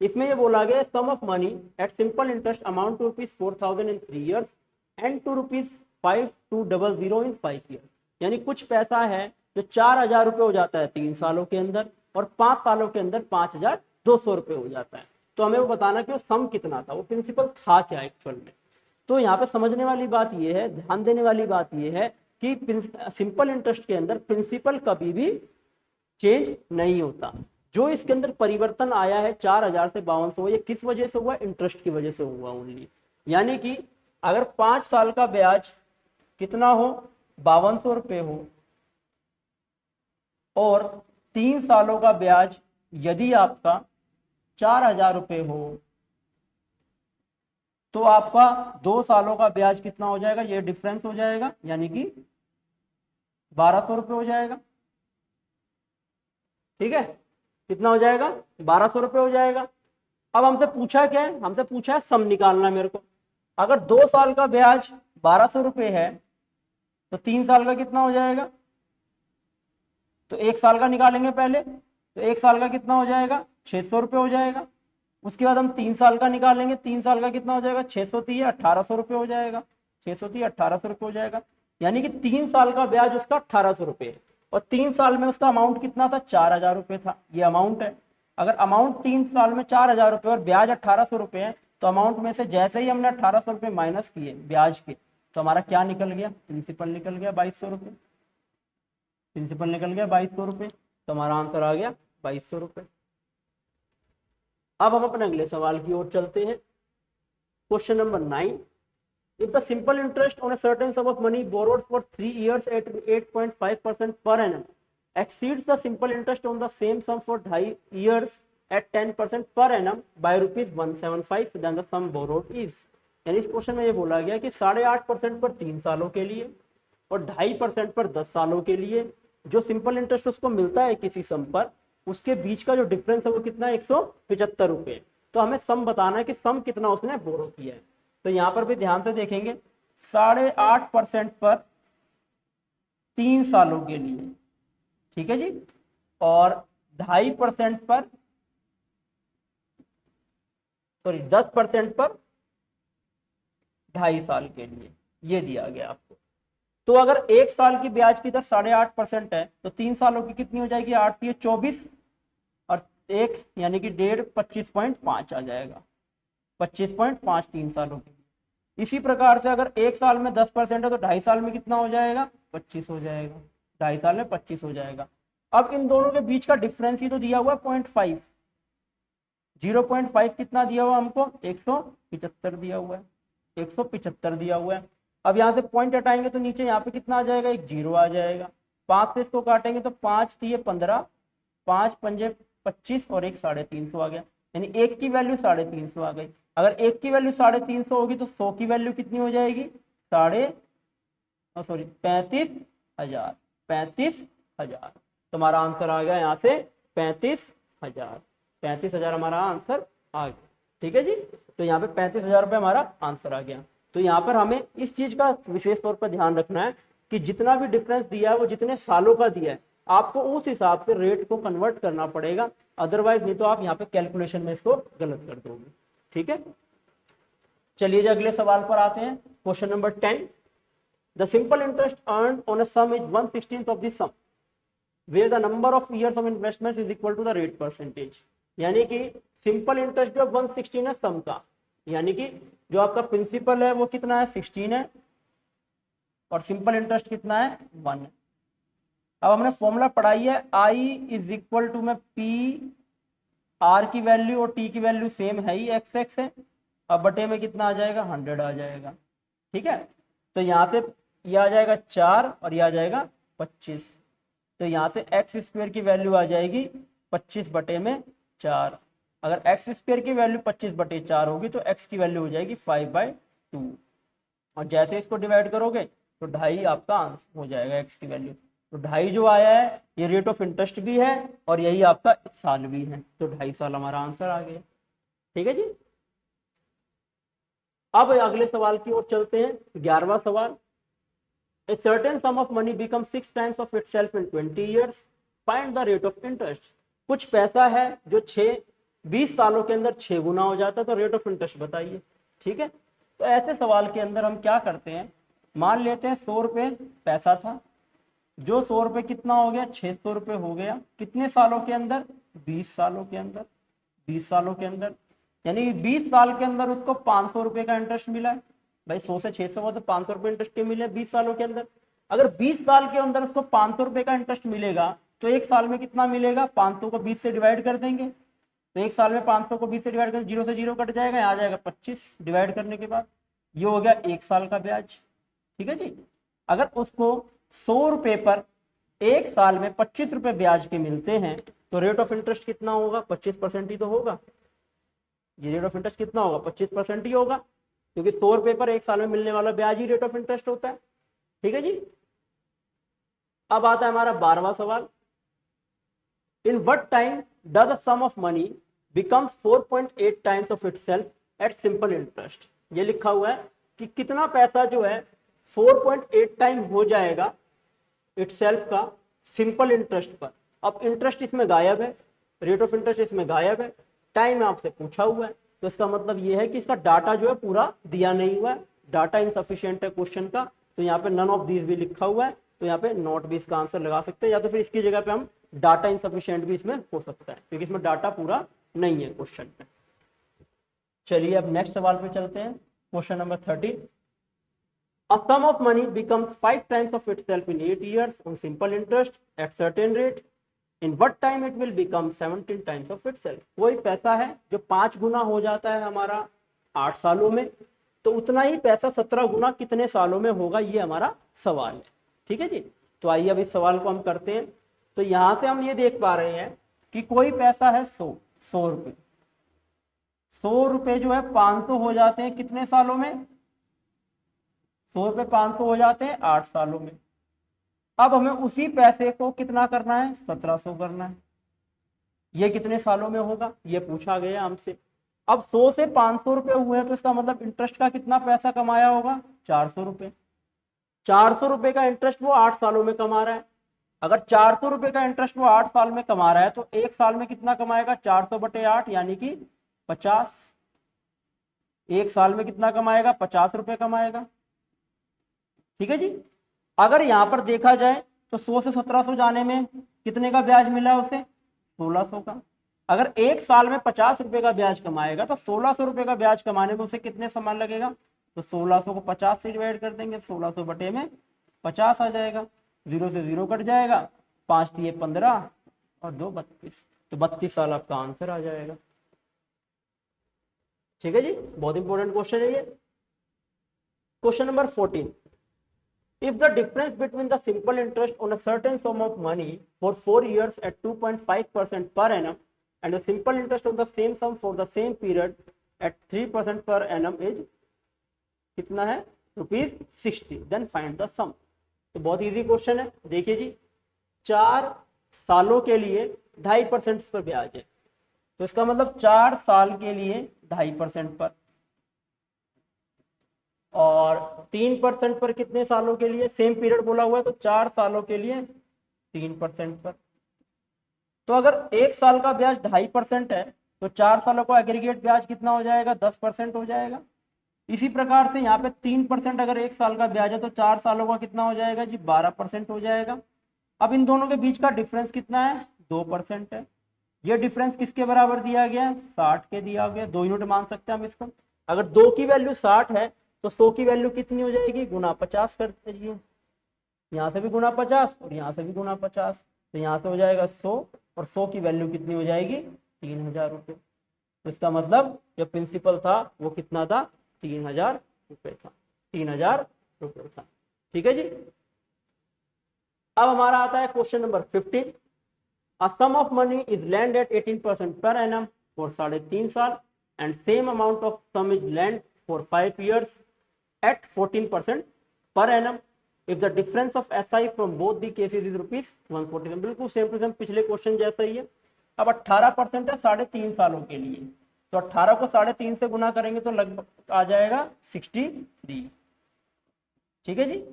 इसमें ये बोला गया sum of money at simple interest amount to ₹4000 in 3 years and to ₹5200 in 5 years। यानी कुछ पैसा है जो 4000 रुपये हो जाता है 3 सालों के अंदर और 5 सालों के अंदर 5200 रुपये हो जाता है। तो हमें वो बताना कि वो सम कितना था, वो प्रिंसिपल था क्या एक्चुअल में। तो यहाँ पे समझने वाली बात यह है, ध्यान देने वाली बात यह है कि सिंपल इंटरेस्ट के अंदर प्रिंसिपल कभी भी चेंज नहीं होता। जो इसके अंदर परिवर्तन आया है 4000 से 5200, ये किस वजह से हुआ, इंटरेस्ट की वजह से हुआ ओनली। यानी कि अगर 5 साल का ब्याज कितना हो, 5200 रुपये हो, और 3 सालों का ब्याज यदि आपका 4000 रुपये हो, तो आपका 2 सालों का ब्याज कितना हो जाएगा, ये डिफरेंस हो जाएगा, यानी कि 1200 रुपये हो जाएगा। ठीक है, कितना हो जाएगा, 1200 रुपये हो जाएगा। अब हमसे पूछा क्या है, हमसे पूछा है सम निकालना मेरे को। अगर 2 साल का ब्याज 1200 रुपये है तो 3 साल का कितना हो जाएगा, तो 1 साल का निकालेंगे पहले, तो 1 साल का कितना हो जाएगा, 600 रुपये हो जाएगा। उसके बाद हम 3 साल का निकालेंगे, 3 साल का कितना हो जाएगा, 630 1800 रुपये हो जाएगा, 630 1800 रुपये हो जाएगा। यानी कि 3 साल का ब्याज उसका 1800 रुपये है और 3 साल में उसका अमाउंट कितना था, 4000 रुपये था। ये अमाउंट है। अगर अमाउंट 3 साल में 4000 रुपये और ब्याज 1800 रुपये है, तो अमाउंट में से जैसे ही हमने 1800 रुपये माइनस किए ब्याज के, तो हमारा क्या निकल गया, प्रिंसिपल निकल गया 2200 रुपये। प्रिंसिपल निकल गया 2200 रुपये, तो हमारा आंसर आ गया 2200 रुपये। अब हम अपने अगले सवाल की ओर चलते हैं। Question number 9, if the simple interest on a certain sum of money borrowed for 3 years at 8.5% per annum exceeds the simple interest on the same sum for 2.5 years at 10% per annum by ₹175, then the sum borrowed is। यानी इस question में ये बोला गया कि 8.5% पर 3 सालों के लिए और 2.5% पर 10 सालों के लिए जो सिंपल इंटरेस्ट उसको मिलता है किसी सम पर, उसके बीच का जो डिफरेंस है वो कितना है, 175 रुपये। तो हमें सम बताना है कि सम कितना उसने बोरो किया है। तो यहां पर भी ध्यान से देखेंगे, 8.5% पर 3 सालों के लिए, ठीक है जी, और 2.5% पर, सॉरी 10% पर 2.5 साल के लिए, ये दिया गया आपको। तो अगर 1 साल की ब्याज की दर 8.5% है तो 3 सालों की कितनी हो जाएगी, 8 × 24 और 1 यानी कि 1.5 25.5 आ जाएगा, 25.5 3 सालों की। इसी प्रकार से अगर 1 साल में 10% है तो 2.5 साल में कितना हो जाएगा, 25 हो जाएगा, 2.5 साल में 25 हो जाएगा। अब इन दोनों के बीच का डिफरेंस ही तो दिया हुआ है 0.5, 0.5 कितना दिया हुआ हमको, 175 दिया हुआ है, 175 दिया हुआ है। अब यहाँ से पॉइंट हटाएंगे तो नीचे यहाँ पे कितना आ जाएगा, एक 0 आ जाएगा। 5 से इसको काटेंगे तो 5 × 15, 5 × 5 = 25 और 1 350 आ गया, यानी 1 की वैल्यू 350 आ गई। अगर 1 की वैल्यू 350 होगी तो 100 की वैल्यू कितनी हो जाएगी, 35,000, 35,000। तुम्हारा आंसर आ गया यहाँ से 35,000, 35,000 हमारा आंसर आ गया। ठीक है जी, तो यहाँ पे 35,000 रुपये हमारा आंसर आ गया। तो यहाँ पर हमें इस चीज का विशेष तौर पर ध्यान रखना है कि जितना भी डिफरेंस दिया है वो जितने सालों का दिया है, आपको उस हिसाब से रेट को कन्वर्ट करना पड़ेगा, अदरवाइज नहीं तो आप यहाँ पे कैलकुलेशन में इसको गलत कर दोगे। ठीक है, चलिए जी अगले सवाल पर आते हैं। Question number 10, the simple interest earned on a sum is 1/16 of the sum where the number of years of investment is equal to the rate percentage. यानी कि सिंपल इंटरेस्ट जो 1/16 है सम का, यानी कि जो आपका प्रिंसिपल है वो कितना है, 16 है, और सिंपल इंटरेस्ट कितना है, 1 है। अब हमने फॉर्मूला पढ़ाई है, I = में P आर की वैल्यू और टी की वैल्यू सेम है ही, एक्स एक्स है। अब बटे में कितना आ जाएगा, 100 आ जाएगा। ठीक है, तो यहाँ से ये आ जाएगा 4 और ये आ जाएगा 25। तो यहाँ से एक्स स्क्वायर की वैल्यू आ जाएगी 25 बटे में 4। अगर एक्स स्क्वायर की वैल्यू 25 बटे 4 होगी तो एक्स की वैल्यू हो जाएगी 5/2। और जैसे इसको डिवाइड करोगे तो 2.5 आपका आंसर हो जाएगा एक्स की वैल्यू। तो 2.5 जो आया है ये रेट ऑफ इंटरेस्ट भी है और यही आपका साल भी है, तो 2.5 साल हमारा आंसर आ गया। ठीक है जी। अब अगले सवाल की ओर चलते हैं, 11वां सवाल। A certain sum of money becomes 6 times of itself in 20 years. Find the rate of interest. कुछ पैसा है जो 20 सालों के अंदर 6 गुना हो जाता है, तो रेट ऑफ इंटरेस्ट बताइए। ठीक है, तो ऐसे सवाल के अंदर हम क्या करते हैं, मान लेते हैं 100 रुपये पैसा था, जो 100 रुपये कितना हो गया, 600 रुपये हो गया। कितने सालों के अंदर, 20 सालों के अंदर। 20 सालों के अंदर यानी कि 20 साल के अंदर उसको 500 रुपये का इंटरेस्ट मिला है। भाई 100 से 600 हुआ तो 500 रुपये इंटरेस्ट के मिले 20 सालों के अंदर। अगर 20 साल के अंदर उसको 500 रुपये का इंटरेस्ट मिलेगा तो एक साल में कितना मिलेगा, 500 को 20 से डिवाइड कर देंगे, तो एक साल में 500 को 20 से डिवाइड कर, 0 से 0 कट जाएगा, यहाँ आ जाएगा 25 डिवाइड करने के बाद, ये हो गया एक साल का ब्याज। ठीक है जी। अगर उसको 100 रुपये पर एक साल में 25 रुपये ब्याज के मिलते हैं तो रेट ऑफ इंटरेस्ट कितना होगा, 25% ही तो होगा। ये रेट ऑफ इंटरेस्ट कितना होगा, 25% ही होगा, क्योंकि 100 रुपये पर एक साल में मिलने वाला ब्याज ही रेट ऑफ इंटरेस्ट होता है। ठीक है जी। अब आता है हमारा 12वां सवाल। In what time does the sum of money becomes 4.8 times of itself at simple interest. ये लिखा हुआ है कि कितना पैसा जो है 4.8 टाइम हो जाएगा इटसेल्फ का सिंपल इंटरेस्ट पर। अब इंटरेस्ट इसमें गायब है, रेट ऑफ इंटरेस्ट इसमें गायब है, टाइम आपसे पूछा हुआ है, तो इसका मतलब ये है कि इसका डाटा जो है पूरा दिया नहीं हुआ है, डाटा इनसफिशिएंट है क्वेश्चन का। तो यहाँ पे नन ऑफ दीज भी लिखा हुआ है, तो यहाँ पे नॉट भी इसका आंसर लगा सकते हैं, या तो फिर इसकी जगह पे हम डाटा इनसफिशिएंट भी इसमें हो सकता है, क्योंकि इसमें डाटा पूरा नहीं है क्वेश्चन में। चलिए अब नेक्स्ट सवाल पे चलते हैं, question number 13। A sum of money becomes 5 times of itself in 8 years on simple interest at certain rate. In what time it will become 17 times of itself? कोई पैसा है जो 5 गुना हो जाता है हमारा 8 सालों में, तो उतना ही पैसा 17 गुना कितने सालों में होगा, ये हमारा सवाल है। ठीक है जी। तो आइए अब इस सवाल को हम करते हैं। तो यहां से हम ये देख पा रहे हैं कि कोई पैसा है 100 रुपये। 100 रुपये जो है 500 हो जाते हैं कितने सालों में, 100 रुपये 500 हो जाते हैं 8 सालों में। अब हमें उसी पैसे को कितना करना है, 1700 करना है। ये कितने सालों में होगा, ये पूछा गया हमसे। अब 100 से 500 रुपये हुए तो इसका मतलब इंटरेस्ट का कितना पैसा कमाया होगा, 400 रुपये। 400 रुपये का इंटरेस्ट वो 8 सालों में कमा रहा है। अगर 400 रुपये का इंटरेस्ट वो 8 साल में कमा रहा है तो एक साल में कितना कमाएगा, 400 बटे 8 यानी कि 50। एक साल में कितना कमाएगा, 50 रुपये कमाएगा। ठीक है जी। अगर यहां पर देखा जाए तो 100 से 1700 जाने में कितने का ब्याज मिला उसे, 1600 का। अगर एक साल में 50 रुपए का ब्याज कमाएगा तो 1600 रुपए का ब्याज कमाने में उसे कितने समय लगेगा, तो 1600 को 50 से डिवाइड कर देंगे, 1600 बटे में 50 आ जाएगा, 0 से 0 कट जाएगा, 5 दिए 15 और 2 32, तो 32 साल आपका आंसर आ जाएगा। ठीक है जी, बहुत इंपॉर्टेंट क्वेश्चन है ये। Question number 14। If the difference between the simple interest on a certain sum of money for 4 years at 2.5% per annum and the simple interest on the same sum for the same period at 3% per annum is कितना है, ₹60, then find the sum। तो बहुत easy question है। देखिए जी, 4 सालों के लिए 2.5% पर ब्याज है, तो इसका मतलब 4 साल के लिए 2.5% पर, और 3% पर कितने सालों के लिए, सेम पीरियड बोला हुआ है तो 4 सालों के लिए 3% पर। तो अगर एक साल का ब्याज 2.5% है तो 4 सालों का एग्रीगेट ब्याज कितना हो जाएगा, 10% हो जाएगा। इसी प्रकार से यहाँ पे 3% अगर एक साल का ब्याज है तो 4 सालों का कितना हो जाएगा जी, 12% हो जाएगा। अब इन दोनों के बीच का डिफरेंस कितना है, 2% है। ये डिफरेंस किसके बराबर दिया गया, 60 के दिया गया। 2 यूनिट मान सकते हैं हम इसको। अगर 2 की वैल्यू 60 है तो 100 की वैल्यू कितनी हो जाएगी, गुना 50 कर दीजिए, यहाँ से भी गुना 50 और यहाँ से भी गुना 50, तो यहाँ से हो जाएगा 100 और 100 की वैल्यू कितनी हो जाएगी, 3,000 रुपये। तो इसका मतलब जो प्रिंसिपल था वो कितना था, 3,000 रुपये था, 3,000 रुपये था। ठीक है जी। अब हमारा आता है question number 15। A sum of money is lent at 18% per annum for 3.5 साल and same amount of sum is lent for 5 years at 14% per annum if the difference of SI from both the cases is rupees 147। बिल्कुल same to same पिछले question जैसा ही है। अब 18% है 3.5 सालों के लिए, तो 18 को 3.5 से गुना करेंगे तो लगभग आ जाएगा 63। ठीक है जी।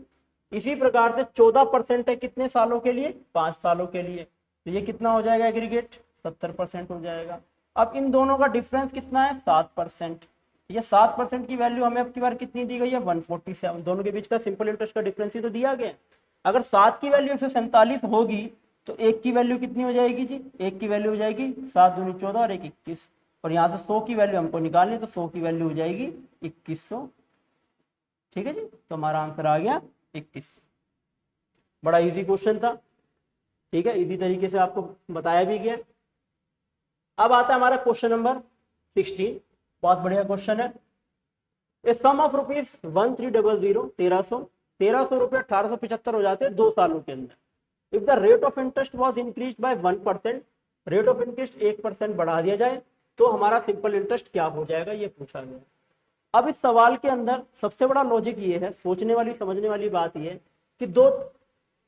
इसी प्रकार से 14% है कितने सालों के लिए, 5 सालों के लिए, तो ये कितना हो जाएगा एग्रीगेट 70% हो जाएगा। अब इन दोनों का डिफरेंस कितना है 7%। ये 7% की वैल्यू हमें अब की बार कितनी दी गई है 147। दोनों के बीच का सिंपल इंटरेस्ट का डिफरेंस ही तो दिया गया। अगर 7 की वैल्यू 147 होगी तो 1 की वैल्यू कितनी हो जाएगी जी, 1 की वैल्यू हो जाएगी 7 दूनी 14 और 1 21, और यहाँ से 100 की वैल्यू हमको निकालनी, तो 100 की वैल्यू हो जाएगी 2100। ठीक है जी। तो हमारा आंसर आ गया 21। बड़ा इजी क्वेश्चन था। ठीक है, इजी तरीके से आपको बताया भी गया। अब आता है हमारा क्वेश्चन नंबर 16। बहुत बढ़िया क्वेश्चन है। ए सम ऑफ रुपीज 1300 1300 रुपये 1875 हो जाते हैं 2 सालों के अंदर। If the rate of interest was increase by 1%, rate of interest 1% बढ़ा दिया जाए तो हमारा सिंपल इंटरेस्ट क्या हो जाएगा, ये पूछा गया। अब इस सवाल के अंदर सबसे बड़ा लॉजिक ये है, सोचने वाली समझने वाली बात ये है कि दो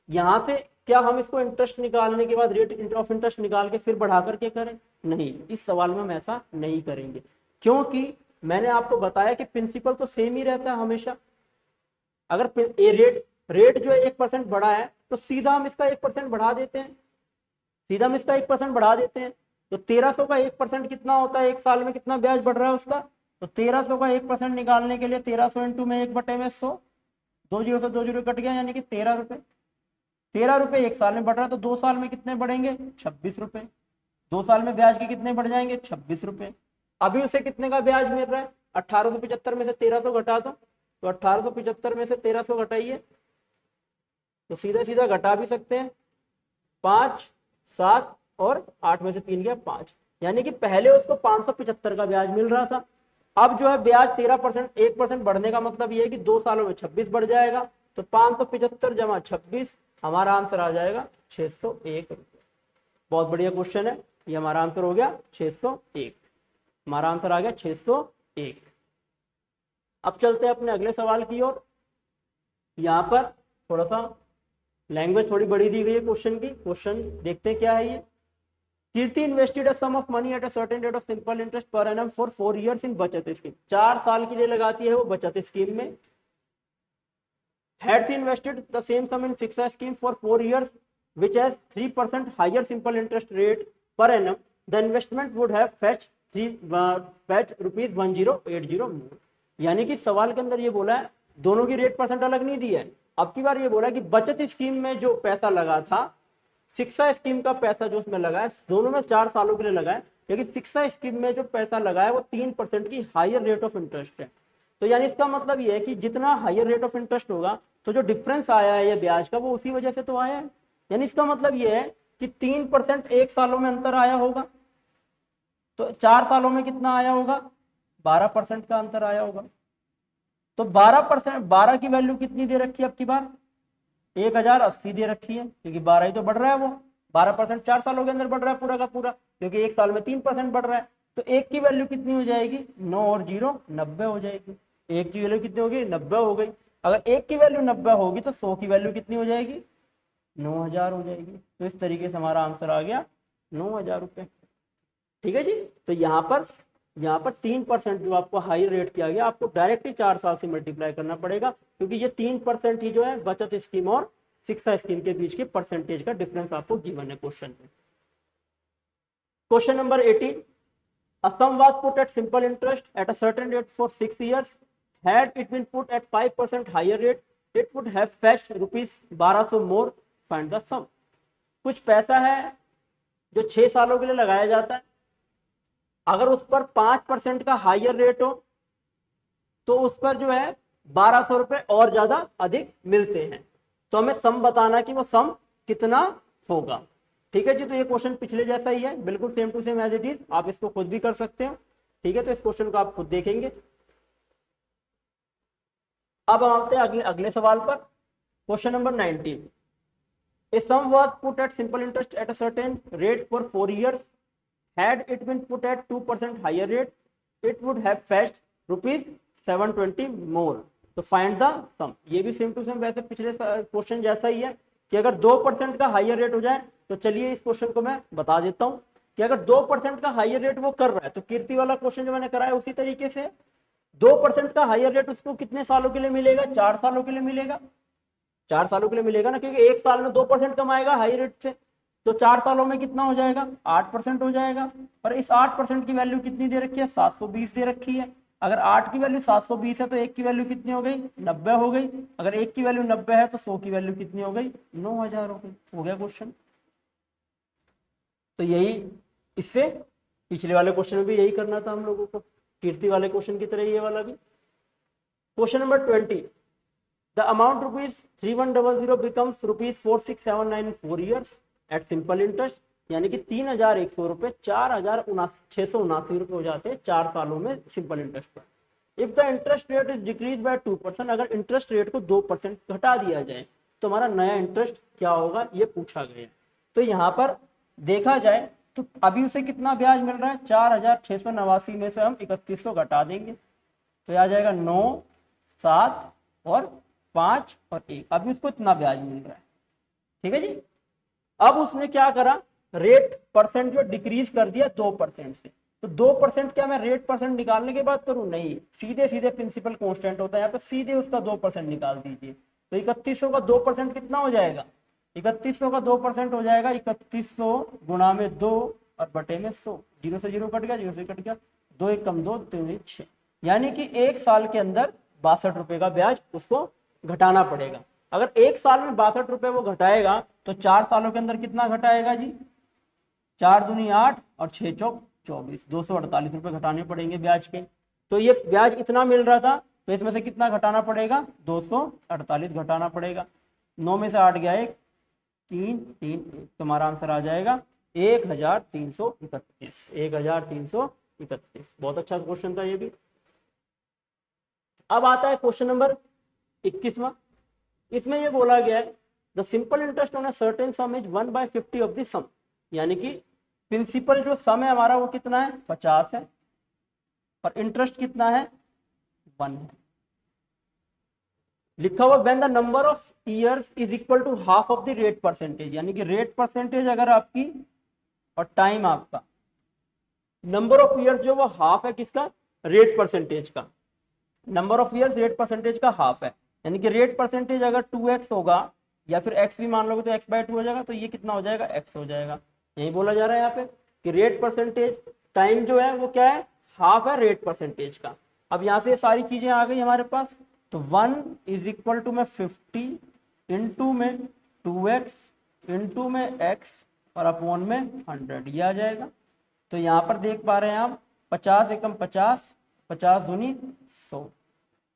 यहां से क्या हम इसको इंटरेस्ट निकालने के बाद रेट ऑफ इंटरेस्ट निकाल के फिर बढ़ा करके करें, नहीं, इस सवाल में हम ऐसा नहीं करेंगे, क्योंकि मैंने आपको बताया कि प्रिंसिपल तो सेम ही रहता है हमेशा। अगर रेट जो है 1% बढ़ा है तो सीधा हम इसका 1% बढ़ा देते हैं, सीधा हम इसका 1% बढ़ा देते हैं। तो 1300 का 1% कितना होता है, एक साल में कितना ब्याज बढ़ रहा है उसका, तो 1300 का 1% निकालने के लिए 1300 इंटू में 1/100, 2 जीरो से 2 जीरो कट गया, यानी कि 13 रुपए। 13 रुपए एक साल में बढ़ रहा है, तो 2 साल में कितने बढ़ेंगे 26 रुपए। 2 साल में ब्याज के कितने बढ़ जाएंगे 26 रुपए। अभी उसे कितने का ब्याज मिल रहा है, 1875 में से 1300 घटा दो, तो 1875 में से 1300 घटाइए, तो सीधा सीधा घटा भी सकते हैं, 5 7 और 8 में से 3 गया 5, यानी कि पहले उसको 575 का ब्याज मिल रहा था। अब जो है ब्याज 13%, 1% बढ़ने का मतलब ये है कि 2 सालों में 26 बढ़ जाएगा, तो 575 जमा 26, हमारा आंसर आ जाएगा 601 रुपये। बहुत बढ़िया क्वेश्चन है, ये हमारा आंसर हो गया 601, हमारा आंसर आ गया 601। अब चलते हैं अपने अगले सवाल की ओर। यहाँ पर थोड़ा सा लैंग्वेज थोड़ी बड़ी दी गई है क्वेश्चन की। क्वेश्चन देखते हैं क्या है ये। Kirti invested a sum of money at a certain rate of simple interest per annum for 4 years in बचत स्कीम। 4 साल के लिए लगाती है वो बचत स्कीम में। Had she invested the same sum in fixed scheme for 4 years, which has 3% higher simple interest rate per annum, the investment would have fetched rupees 1080 more। यानी कि सवाल के अंदर ये बोला है, दोनों की रेट परसेंट अलग नहीं दी है। अब की बार ये बोला कि बचत स्कीम में जो पैसा लगा था, शिक्षा स्कीम का पैसा जो उसमें लगा है, दोनों में 4 सालों के लिए लगा है, लेकिन शिक्षा स्कीम में जो पैसा लगा है वो 3% की हायर रेट ऑफ इंटरेस्ट है। तो यानी इसका मतलब ये है कि जितना हायर रेट ऑफ इंटरेस्ट होगा तो जो डिफरेंस आया है ये ब्याज का वो उसी वजह से तो आया है। यानी इसका मतलब ये है कि 3% एक सालों में अंतर आया होगा, तो 4 सालों में कितना आया होगा 12% का अंतर आया होगा। तो 12%, 12 की वैल्यू कितनी दे रखी है अब की बार 1080 दे रखी है, क्योंकि 12 ही तो बढ़ रहा है, वो 12% 4 सालों के अंदर बढ़ रहा है पूरा का पूरा, क्योंकि एक साल में 3% बढ़ रहा है। तो एक की वैल्यू कितनी हो जाएगी 9 और 0 90 हो जाएगी। एक की वैल्यू कितनी होगी 90 हो गई। अगर एक की वैल्यू 90 होगी तो 100 की वैल्यू कितनी हो जाएगी 9000 हो जाएगी। तो इस तरीके से हमारा आंसर आ गया 9000 रुपये। ठीक है जी। तो यहाँ पर 3% जो आपको हाई रेट किया गया, आपको डायरेक्टली 4 साल से मल्टीप्लाई करना पड़ेगा, क्योंकि ये 3% ही जो है बचत स्कीम और शिक्षा स्कीम के बीच के परसेंटेज का डिफरेंस आपको गिवन है क्वेश्चन में। Question number 18। A sum was put at simple interest at a certain rate for 6 years. Had it been put at 5% higher rate, it would have fetched rupees 1200 more. Find the sum। कुछ पैसा है जो 6 सालों के लिए लगाया जाता है, अगर उस पर 5% का हायर रेट हो तो उस पर जो है 1200 रुपए और ज्यादा अधिक मिलते हैं। तो हमें सम बताना कि वो सम कितना होगा। ठीक है जी। तो ये क्वेश्चन पिछले जैसा ही है, बिल्कुल same to same as it is, आप इसको खुद भी कर सकते हो। ठीक है, तो इस क्वेश्चन को आप खुद देखेंगे। अब हम आते हैं अगले अगले सवाल पर। Question number 19, a sum was put at simple interest at a certain rate for 4 years. Had it been put at 2% higher rate, it would have fetched rupees 720 more. तो फाइंड द सम। ये भी सेम टू सेम वैसे पिछले question जैसा ही है कि अगर 2% का हायर रेट हो जाए, तो चलिए इस क्वेश्चन को मैं बता देता हूं कि अगर 2% का हायर रेट वो कर रहा है, तो कीर्ति वाला क्वेश्चन जो मैंने कराया उसी तरीके से 2% का हायर रेट उसको कितने सालों के लिए मिलेगा? 4 सालों के लिए मिलेगा। 4 सालों के लिए मिलेगा ना, क्योंकि एक साल में 2% कमाएगा हाई रेट से, तो 4 सालों में कितना हो जाएगा? 8% हो जाएगा। और इस 8% की वैल्यू कितनी दे रखी है? 720 दे रखी है। अगर 8 की वैल्यू 720 है तो 1 की वैल्यू कितनी हो गई? 90 हो गई। अगर 1 की वैल्यू 90 है तो 100 की वैल्यू कितनी हो गई? 9000 हो गई। हो गया क्वेश्चन। तो यही, इससे पिछले वाले क्वेश्चन में भी यही करना था हम लोगों को, कीर्ति वाले क्वेश्चन की तरह ये वाला भी। Question number 20, the amount rupees 3100 becomes rupees 4679 in 4 years at simple interest, यानी कि 3100 रुपए 4679 रुपए हो जाते हैं 4 सालों में सिंपल इंटरेस्ट पर। If the interest rate is decrease by 2%, अगर इंटरेस्ट रेट को 2% घटा दिया जाए तो हमारा नया इंटरेस्ट क्या होगा, ये पूछा गया। तो यहाँ पर देखा जाए तो अभी उसे कितना ब्याज मिल रहा है? 4689 में से हम 3100 घटा देंगे तो आ जाएगा 9, 7 और 5 और 1। अभी उसको इतना ब्याज मिल रहा है। ठीक है जी। अब उसने क्या करा? रेट परसेंट जो डिक्रीज कर दिया 2% से। तो 2% क्या मैं रेट परसेंट निकालने के बाद करूं? नहीं, सीधे सीधे प्रिंसिपल कांस्टेंट होता है, यहाँ पे सीधे उसका 2% निकाल दीजिए। तो 3100 का 2% कितना हो जाएगा? 3100 का 2% हो जाएगा 3100 गुणा में 2 और बटे में 100। 0 से 0 कट गया, 0 से कट गया, 2 1 कम 2 3 6, यानी कि 1 साल के अंदर 62 रुपए का ब्याज उसको घटाना पड़ेगा। अगर 1 साल में 62 रुपए वो घटाएगा तो 4 सालों के अंदर कितना घटाएगा जी? 4 दूनी 8 और 6 चौक 24, 248 रुपए घटाने पड़ेंगे ब्याज के। तो ये ब्याज इतना मिल रहा था, तो इसमें से कितना घटाना पड़ेगा? 248 घटाना पड़ेगा। 9 में से 8 गया 1, 3 3 1, तुम्हारा आंसर आ जाएगा 1331। 1331। बहुत अच्छा क्वेश्चन था ये भी। अब आता है क्वेश्चन नंबर 21वां। इसमें ये बोला गया है the simple interest on a certain sum is 1/50 of the sum, यानी कि प्रिंसिपल जो सम है हमारा वो कितना है? 50 है और इंटरेस्ट कितना है? 1 है। लिखा हुआ when the number of years is equal to half of the rate percentage, यानी कि रेट परसेंटेज अगर आपकी और टाइम आपका, नंबर ऑफ ईयर्स जो वो हाफ है किसका? रेट परसेंटेज का। Number of years rate percentage का हाफ है, यानी कि रेट परसेंटेज अगर 2x होगा या फिर x भी मान लोगे तो x/2 हो जाएगा, तो ये कितना हो जाएगा? x हो जाएगा। यही बोला जा रहा है यहाँ पे कि रेट परसेंटेज टाइम जो है वो क्या है? हाफ है रेट परसेंटेज का। अब यहाँ से सारी चीजें आ गई हमारे पास। तो 1 इज इक्वल टू में 50 इंटू में 2x इंटू में x और अपॉन में 100, ये आ जाएगा। तो यहाँ पर देख पा रहे हैं आप 50 एकम 50, 50 दूनी 100।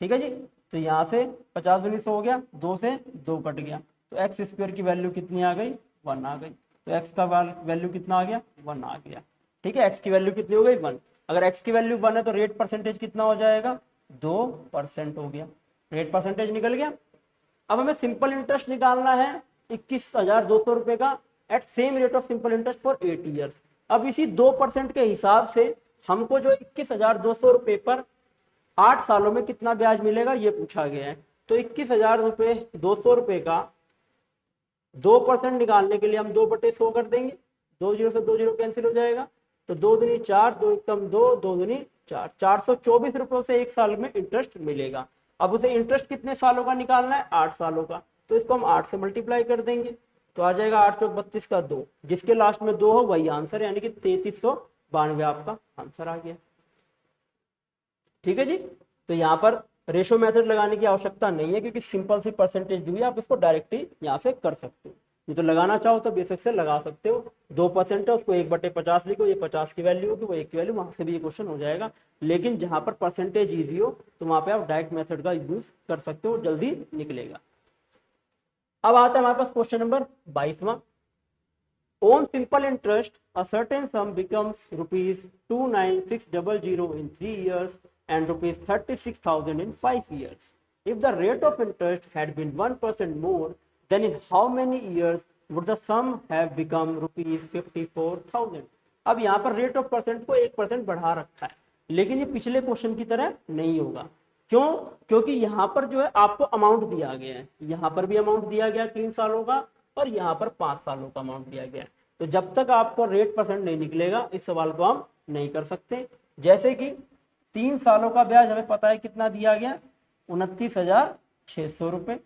ठीक है जी। तो यहाँ से 50 दूनी 100 हो गया, 2 से 2 कट गया, तो एक्स स्क्वायर की वैल्यू कितनी आ गई? 1 आ गई। तो एक्स का वैल्यू कितना आ गया? 1 आ गया। ठीक है, एक्स की वैल्यू कितनी हो गई? 1। अगर एक्स की वैल्यू 1 है तो रेट परसेंटेज कितना हो जाएगा? 2% हो गया। रेट परसेंटेज निकल गया। अब हमें सिंपल इंटरेस्ट निकालना है 21,200 रुपए का at same rate of simple interest for 8 years. अब इसी 2% के हिसाब से हमको जो 21,200 रुपए पर 8 सालों में कितना ब्याज मिलेगा ये पूछा गया है। तो 21,200 रुपए का 2% निकालने के लिए हम 2/100 कर देंगे। 2 0 से 2 0 कैंसिल हो जाएगा, तो 2 दूनी 4, 2 एकम 2, 2 दूनी 4, 424 रुपए से 1 साल में इंटरेस्ट मिलेगा। अब उसे इंटरेस्ट कितने सालों का निकालना है? 8 सालों का। तो इसको हम 8 से मल्टीप्लाई कर देंगे, तो आ जाएगा 8 चौक 32 का 2, जिसके लास्ट में 2 हो वही आंसर, यानी कि 3392 आपका आंसर आ गया। ठीक है जी। तो यहाँ पर रेशो मेथड लगाने की आवश्यकता नहीं है, क्योंकि सिंपल सी परसेंटेज दी हुई है, आप इसको डायरेक्टली यहाँ से कर सकते हो। ये तो लगाना चाहो तो बेसिक से लगा सकते हो। 2% है उसको 1/50 लिखो, ये 50 की वैल्यू होगी, वो 1 की वैल्यू, वहां से भी ये क्वेश्चन हो जाएगा। लेकिन जहां पर परसेंटेज ईजी हो तो वहां पे आप डायरेक्ट मेथड का यूज कर सकते हो, जल्दी निकलेगा। अब आता है हमारे पास क्वेश्चन नंबर 22वां। On simple interest, a certain sum becomes rupees 29600 in 3 years and rupees 36,000 in 5 years. If the rate of interest had been 1% more, then in how many years would the sum have become rupees 54,000? अब यहाँ पर rate of percent को 1% बढ़ा रखा है, लेकिन ये पिछले क्वेश्चन की तरह नहीं होगा। क्यों? क्योंकि यहाँ पर जो है आपको अमाउंट दिया गया है, यहाँ पर भी अमाउंट दिया गया 3 सालों का और यहाँ पर 5 सालों का अमाउंट दिया गया है। तो जब तक आपको रेट परसेंट नहीं निकलेगा इस सवाल को हम नहीं कर सकते। जैसे कि 3 सालों का ब्याज हमें पता है कितना दिया गया, 29,600 रुपये,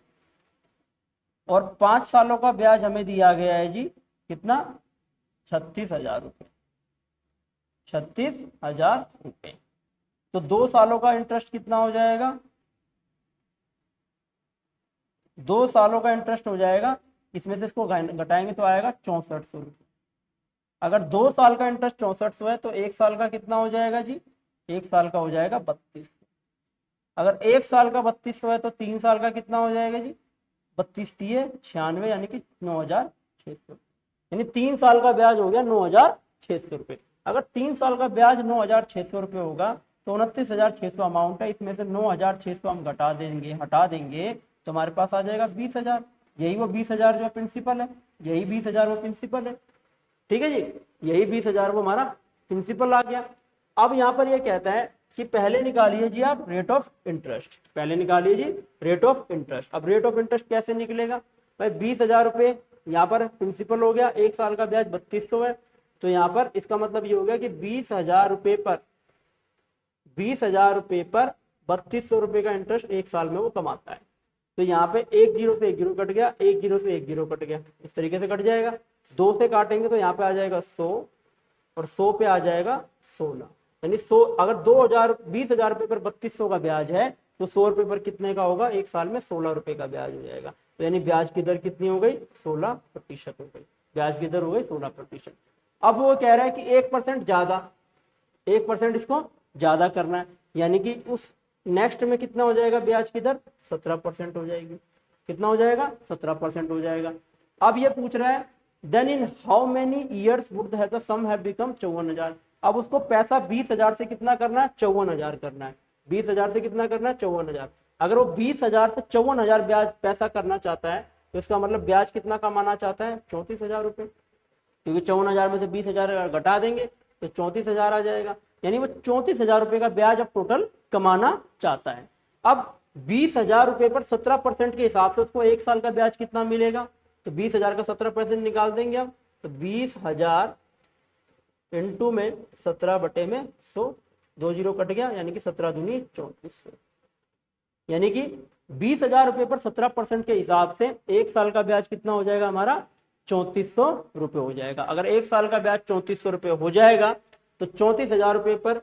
और 5 सालों का ब्याज हमें दिया गया है जी कितना, 36,000 रुपये, 36,000 रुपये। तो 2 सालों का इंटरेस्ट कितना हो जाएगा, 2 सालों का इंटरेस्ट हो जाएगा, इसमें से इसको घटाएंगे तो आएगा 6400 रुपये। अगर 2 साल का इंटरेस्ट 6400 है तो 1 साल का कितना हो जाएगा जी, 1 साल का हो जाएगा 3200। अगर 1 साल का 3200 है तो 3 साल का कितना हो जाएगा जी, 32 3 96 यानी कि 9,600, यानी 3 साल का ब्याज हो गया 9,600 रुपये। अगर 3 साल का ब्याज 9,600 रुपये होगा तो 29,600 अमाउंट है, इसमें से 9,600 हम हटा देंगे तो हमारे पास आ जाएगा 20,000। यही वो 20,000 जो प्रिंसिपल है, यही 20,000 वो प्रिंसिपल है। ठीक है जी, यही 20,000 वो हमारा प्रिंसिपल आ गया। अब यहाँ पर ये कहता है कि पहले निकालिए जी आप रेट ऑफ इंटरेस्ट, पहले निकालिए जी रेट ऑफ इंटरेस्ट। अब रेट ऑफ इंटरेस्ट कैसे निकलेगा भाई, 20,000 रुपये यहाँ पर प्रिंसिपल हो गया, 1 साल का ब्याज 3200 है, तो यहाँ पर इसका मतलब ये हो गया कि 20,000 रुपये पर 3200 रुपये का इंटरेस्ट 1 साल में वो कमाता है। तो यहाँ पे 1 0 से 1 0 कट गया, 1 0 से 1 0 कट गया, इस तरीके से कट जाएगा। 2 से काटेंगे तो यहाँ पे आ जाएगा 100 और 100 पे आ जाएगा 16, यानी 100, अगर 20,000 रुपये पर 3200 का ब्याज है तो 100 रुपये पर कितने का होगा, 1 साल में 16 रुपये का ब्याज हो जाएगा। तो यानी ब्याज की दर कितनी हो गई, 16% हो गई, ब्याज की दर हो गई 16%। अब वो कह रहा है कि 1% ज्यादा, 1% इसको ज्यादा करना है, यानी कि उस नेक्स्ट में कितना हो जाएगा ब्याज की दर, 17% हो जाएगी। कितना हो जाएगा, 17% हो जाएगा। अब ये पूछ रहा है then in how many years would the sum have become 54,000। अब उसको पैसा 20,000 से कितना करना है, 54,000 करना है। 20,000 से कितना करना है, 54,000। अगर वो 20,000 से 54,000 ब्याज पैसा करना चाहता है तो इसका मतलब ब्याज कितना कमाना चाहता है, 34,000 रुपये, क्योंकि 54,000 में से 20,000 घटा देंगे तो 34,000 आ जाएगा, यानी वो 34,000 रुपये का ब्याज अब टोटल कमाना चाहता है। अब 20,000 रुपये पर 17% के हिसाब से उसको 1 साल का ब्याज कितना मिलेगा, तो 20,000 का 17% निकाल देंगे अब, तो 20,000 इंटू में 17/100, 2 0 कट गया, यानी कि 17 दूनी 3400, यानी कि 20,000 रुपये पर 17% के हिसाब से 1 साल का ब्याज कितना हो जाएगा हमारा, 3400 रुपये हो जाएगा। अगर 1 साल का ब्याज 3400 रुपये हो जाएगा तो 34,000 रुपये पर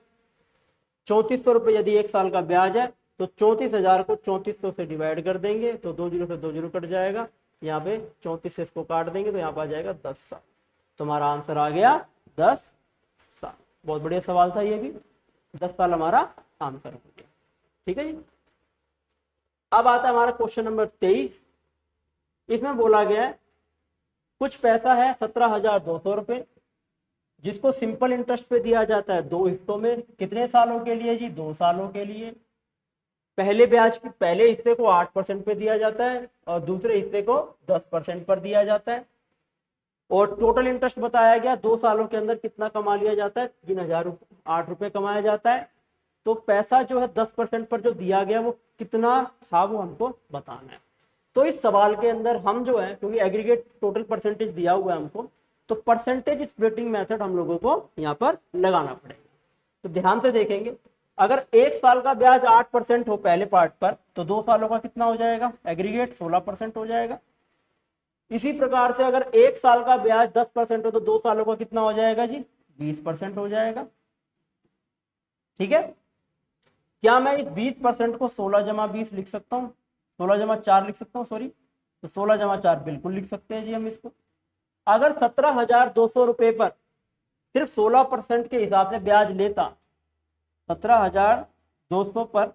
3400 रुपये यदि 1 साल का ब्याज है तो 34,000 को 3400 से डिवाइड कर देंगे तो 2 0 से 2 0 कट जाएगा, यहाँ पे 34 से इसको काट देंगे तो यहाँ पे आ जाएगा 10 साल। तुम्हारा आंसर आ गया 10 साल। बहुत बढ़िया सवाल था ये भी, 10 साल हमारा आंसर हो गया। ठीक है जी। अब आता है हमारा क्वेश्चन नंबर 23। इसमें बोला गया है कुछ पैसा है 17,200 रुपये जिसको सिंपल इंटरेस्ट पे दिया जाता है 2 हिस्सों में। कितने सालों के लिए जी, 2 सालों के लिए। पहले ब्याज के पहले हिस्से को 8% पे दिया जाता है और दूसरे हिस्से को 10% पर दिया जाता है, और टोटल इंटरेस्ट बताया गया 2 सालों के अंदर कितना कमा लिया जाता है, 3,008 रुपये कमाया जाता है। तो पैसा जो है 10% पर जो दिया गया वो कितना था वो हमको बताना है। तो इस सवाल के अंदर हम जो है, क्योंकि एग्रीगेट टोटल परसेंटेज दिया हुआ है हमको, तो परसेंटेज स्प्लिटिंग मेथड हम लोगों को यहाँ पर लगाना पड़ेगा। तो ध्यान से देखेंगे, अगर 1 साल का ब्याज 8% हो पहले पार्ट पर तो 2 सालों का कितना हो जाएगा, एग्रीगेट 16% हो जाएगा। इसी प्रकार से अगर 1 साल का ब्याज 10% हो तो 2 सालों का कितना हो जाएगा जी, 20% हो जाएगा। ठीक है, क्या मैं इस 20% को 16+20 लिख सकता हूँ, 16+4 लिख सकता हूँ, सॉरी, तो 16+4 बिल्कुल लिख सकते हैं जी हम इसको। अगर 17,200 रुपये पर सिर्फ 16% के हिसाब से ब्याज लेता, 17,200 पर,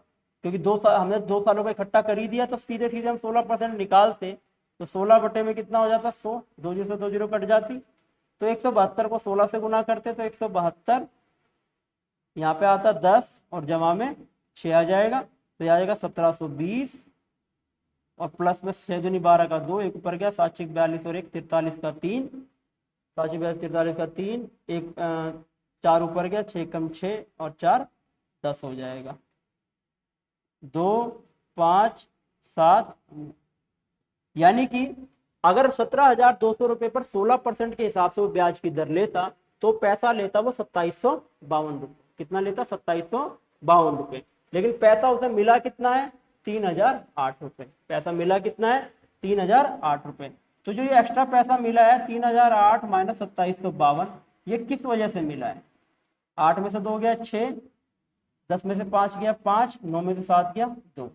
क्योंकि हमने 2 सालों का इकट्ठा कर ही दिया तो सीधे सीधे हम 16% निकालते तो 16 बटे में कितना हो जाता, 100, 2 0 से 2 0 कट जाती, तो 172 को 16 से गुना करते तो 172, यहाँ पे आता 10 और जमा में 6 आ जाएगा, तो यह आ जाएगा 1720 और प्लस में 6 दूनी 12 का 2, एक ऊपर गया 7 6 42 और 1 43 का 3, 7 6 42 43 का 3, एक 4 ऊपर गया 6 कम 6 और 4 10 हो जाएगा। 2 5 7, यानी कि अगर 17,200 रुपये पर 16% के हिसाब से वो ब्याज की दर लेता तो पैसा लेता वो 2752 रुपये। कितना लेता? 2752 रुपये। लेकिन पैसा उसे मिला कितना है? 3008 रुपये। पैसा मिला कितना है? 3008 रुपये। तो जो ये एक्स्ट्रा पैसा मिला है 3008 माइनस 2752, ये किस वजह से मिला है? 8 में से 2 गया 6, 10 में से 5 गया 5, 9 में से 7 गया 2।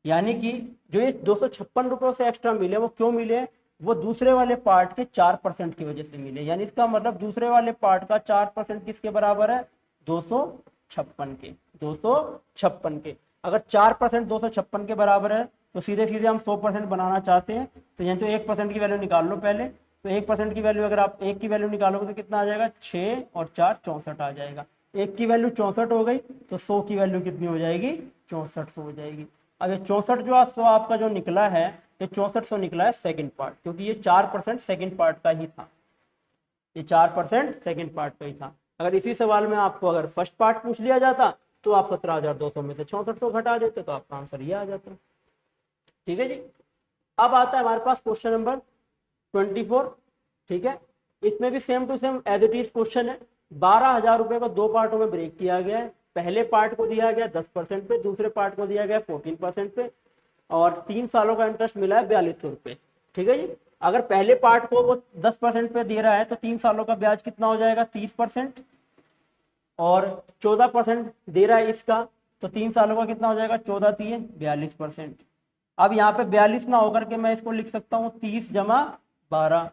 यानी कि जो ये 256 रुपये से एक्स्ट्रा मिले वो क्यों मिले? वो दूसरे वाले पार्ट के 4% की वजह से मिले। यानी इसका मतलब दूसरे वाले पार्ट का 4% किसके बराबर है? 256 के। 256 के। अगर 4% 256 के बराबर है तो सीधे सीधे हम 100% बनाना चाहते हैं तो यहाँ तो 1% की वैल्यू निकाल लो पहले। तो 1% की वैल्यू, अगर आप 1 की वैल्यू निकालोगे तो कितना आ जाएगा? 6 और 4 64 आ जाएगा। 1 की वैल्यू 64 हो गई तो 100 की वैल्यू कितनी हो जाएगी? 6400 हो जाएगी। अब ये 64 जो 100 आपका जो निकला है, ये 6400 निकला है सेकंड पार्ट, क्योंकि ये 4% सेकंड पार्ट का ही था। ये 4% सेकंड पार्ट का ही था। अगर इसी सवाल में आपको अगर फर्स्ट पार्ट पूछ लिया जाता तो आप 17,200 में से 6400 घटा देते तो आपका आंसर ये आ जाता। ठीक है जी। अब आता है हमारे पास क्वेश्चन नंबर 24। ठीक है, इसमें भी same to same as it is question है। 12,000 रुपए को 2 पार्टों में ब्रेक किया गया है। पहले पार्ट को दिया गया 10% पे, दूसरे पार्ट को दिया गया 14% पे, और 3 सालों का इंटरेस्ट मिला है 4200 रुपये। ठीक है जी। अगर पहले पार्ट को वो 10% पे दे रहा है तो 3 सालों का ब्याज कितना हो जाएगा? 30%, और 14% दे रहा है इसका, तो 3 सालों का कितना हो जाएगा? 14 3 42%। अब यहाँ पे 42 ना होकर के मैं इसको लिख सकता हूँ 30 जमा 12।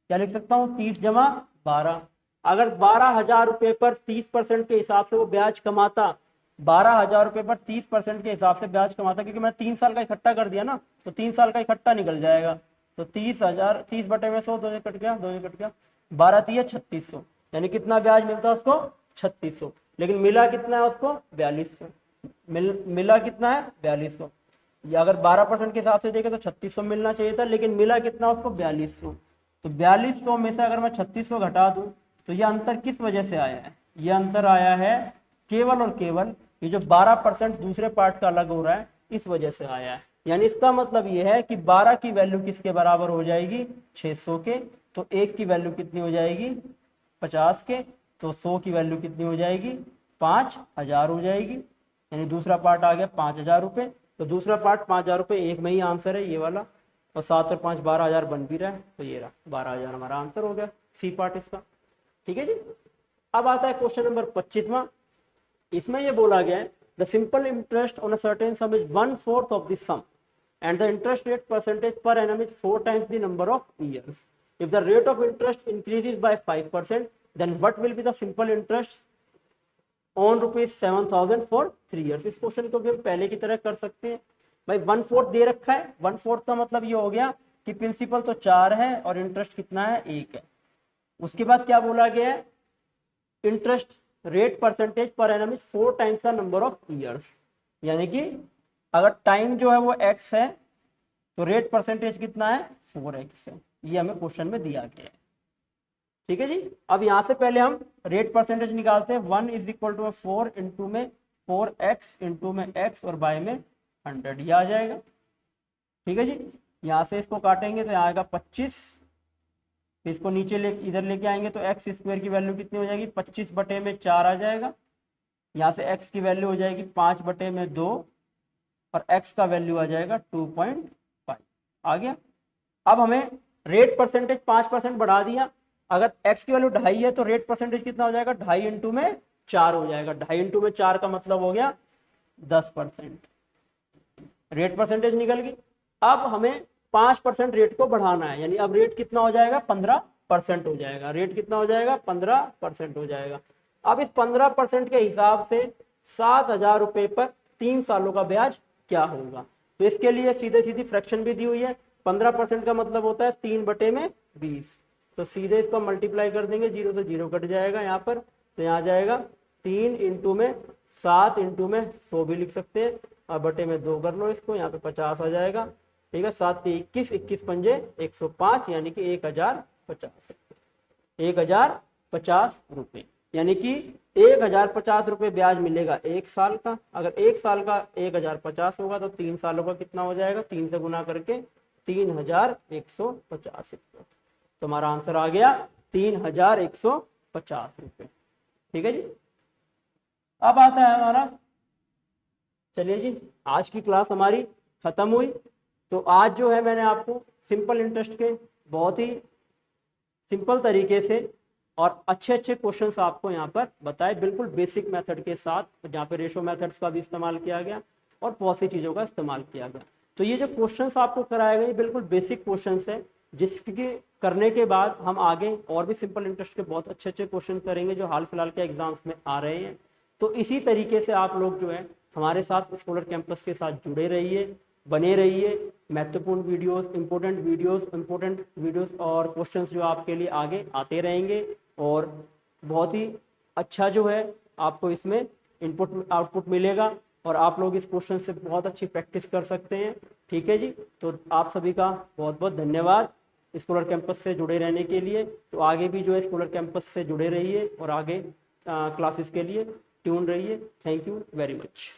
क्या लिख सकता हूँ? 30 जमा 12। अगर 12,000 रुपये पर 30% के हिसाब से वो ब्याज कमाता, 12,000 रुपये पर 30% के हिसाब से ब्याज कमाता, क्योंकि मैंने 3 साल का इकट्ठा कर दिया ना, तो 3 साल का इकट्ठा निकल जाएगा। तो 30,000, 30 बटे में 100, 2 कट गया, 2 कट गया, 12 3 3600, यानी कितना ब्याज मिलता है उसको? 3600। लेकिन मिला कितना है उसको? 4200। मिला कितना है? 4200। या अगर 12% के हिसाब से देखें तो 3600 मिलना चाहिए था, लेकिन मिला कितना उसको? 4200। तो 4200 में से अगर मैं 3600 घटा दूं तो ये अंतर किस वजह से आया है? ये अंतर आया है केवल और केवल ये जो 12% दूसरे पार्ट का अलग हो रहा है इस वजह से आया है। यानी इसका मतलब ये है कि 12 की वैल्यू किसके बराबर हो जाएगी? 600 के। तो 1 की वैल्यू कितनी हो जाएगी? 50 के। तो 100 की वैल्यू कितनी हो जाएगी? 5000 हो जाएगी। यानी दूसरा पार्ट आ गया 5000 रुपये। तो दूसरा पार्ट 5000 रुपये, एक में ही आंसर है ये वाला, और 7 और 5 12,000 बन भी रहा है, तो ये रहा 12,000 हमारा आंसर हो गया, सी पार्ट इसका। ठीक है जी। अब आता है क्वेश्चन नंबर 25वां। इसमें ये बोला गया है the simple interest on a certain sum is 1/4 of the sum and the interest rate percentage per annum is 4 times the number of years. If the rate of interest increases by 5%, then what will be the simple interest on ₹7,000 for 3 years। इस question को भी हम पहले की तरह कर सकते हैं। भाई 1/4 दे रखा है, 1/4 का मतलब ये हो गया कि प्रिंसिपल तो 4 है और इंटरेस्ट कितना है? 1 है। उसके बाद क्या बोला गया है? Interest rate percentage per annum is 4 times the number of years. यानी कि अगर टाइम जो है वो x है तो रेट परसेंटेज कितना है? 4x है। ये हमें क्वेश्चन में दिया गया है। ठीक है जी। अब यहां से पहले हम रेट परसेंटेज निकालते हैं। 1 इज इक्वल टू 4 इंटू में 4x इंटू में x और बाय में 100, ये आ जाएगा। ठीक है जी। यहां से इसको काटेंगे तो यहाँ आएगा 25, इसको नीचे इधर लेके आएंगे तो एक्स स्क्वायर की वैल्यू कितनी हो जाएगी? 25 बटे में 4 आ जाएगा। यहाँ से x की वैल्यू हो जाएगी 5 बटे में 2 और x का वैल्यू आ जाएगा 2.5 आ गया। अब हमें रेट परसेंटेज 5% बढ़ा दिया। अगर x की वैल्यू 2.5 है तो रेट परसेंटेज कितना हो जाएगा? 2.5 इंटू में 4 हो जाएगा। 2.5 इंटू में 4 का मतलब हो गया 10%। रेट परसेंटेज निकल गई। अब हमें 5% रेट को बढ़ाना है, यानी अब रेट कितना हो जाएगा? 15% हो जाएगा। रेट कितना हो जाएगा? 15% हो जाएगा। अब इस 15% के हिसाब से 7,000 रुपये पर 3 सालों का ब्याज क्या होगा? तो इसके लिए सीधे सीधी फ्रैक्शन भी दी हुई है। 15% का मतलब होता है 3 बटे में 20। तो सीधे इसको मल्टीप्लाई कर देंगे, 0 से 0 कट जाएगा यहाँ पर, तो यहाँ जाएगा 3 इंटू में 7 इंटू में 100 भी लिख सकते हैं, और बटे में 2 कर लो इसको, यहाँ पे 50 आ जाएगा। ठीक है, 7 के 21, 21 पंजे 105, यानी कि 1050, 1050 रुपये, यानी कि 1050 रुपये ब्याज मिलेगा 1 साल का। अगर 1 साल का 1050 होगा तो 3 सालों का कितना हो जाएगा, 3 से गुना करके 3150 रुपये। तो हमारा आंसर आ गया 3150 रुपये। ठीक है जी, अब आता है हमारा, चलिए जी, आज की क्लास हमारी खत्म हुई। तो आज जो है मैंने आपको सिंपल इंटरेस्ट के बहुत ही सिंपल तरीके से और अच्छे अच्छे क्वेश्चंस आपको यहाँ पर बताए, बिल्कुल बेसिक मेथड के साथ, जहाँ पे रेशो मेथड्स का भी इस्तेमाल किया गया और बहुत सी चीज़ों का इस्तेमाल किया गया। तो ये जो क्वेश्चंस आपको कराए गए बिल्कुल बेसिक क्वेश्चंस है, जिसके करने के बाद हम आगे और भी सिंपल इंटरेस्ट के बहुत अच्छे अच्छे क्वेश्चन करेंगे जो हाल फिलहाल के एग्जाम्स में आ रहे हैं। तो इसी तरीके से आप लोग जो है हमारे साथ स्कॉलर कैंपस के साथ जुड़े रहिए, बने रहिए। महत्वपूर्ण वीडियोस, इंपॉर्टेंट वीडियोस और क्वेश्चंस जो आपके लिए आगे आते रहेंगे, और बहुत ही अच्छा जो है आपको इसमें इनपुट आउटपुट मिलेगा, और आप लोग इस क्वेश्चन से बहुत अच्छी प्रैक्टिस कर सकते हैं। ठीक है जी, तो आप सभी का बहुत बहुत धन्यवाद स्कॉलर कैंपस से जुड़े रहने के लिए। तो आगे भी जो है स्कॉलर कैंपस से जुड़े रहिए और आगे क्लासेस के लिए ट्यून रहिए। Thank you very much.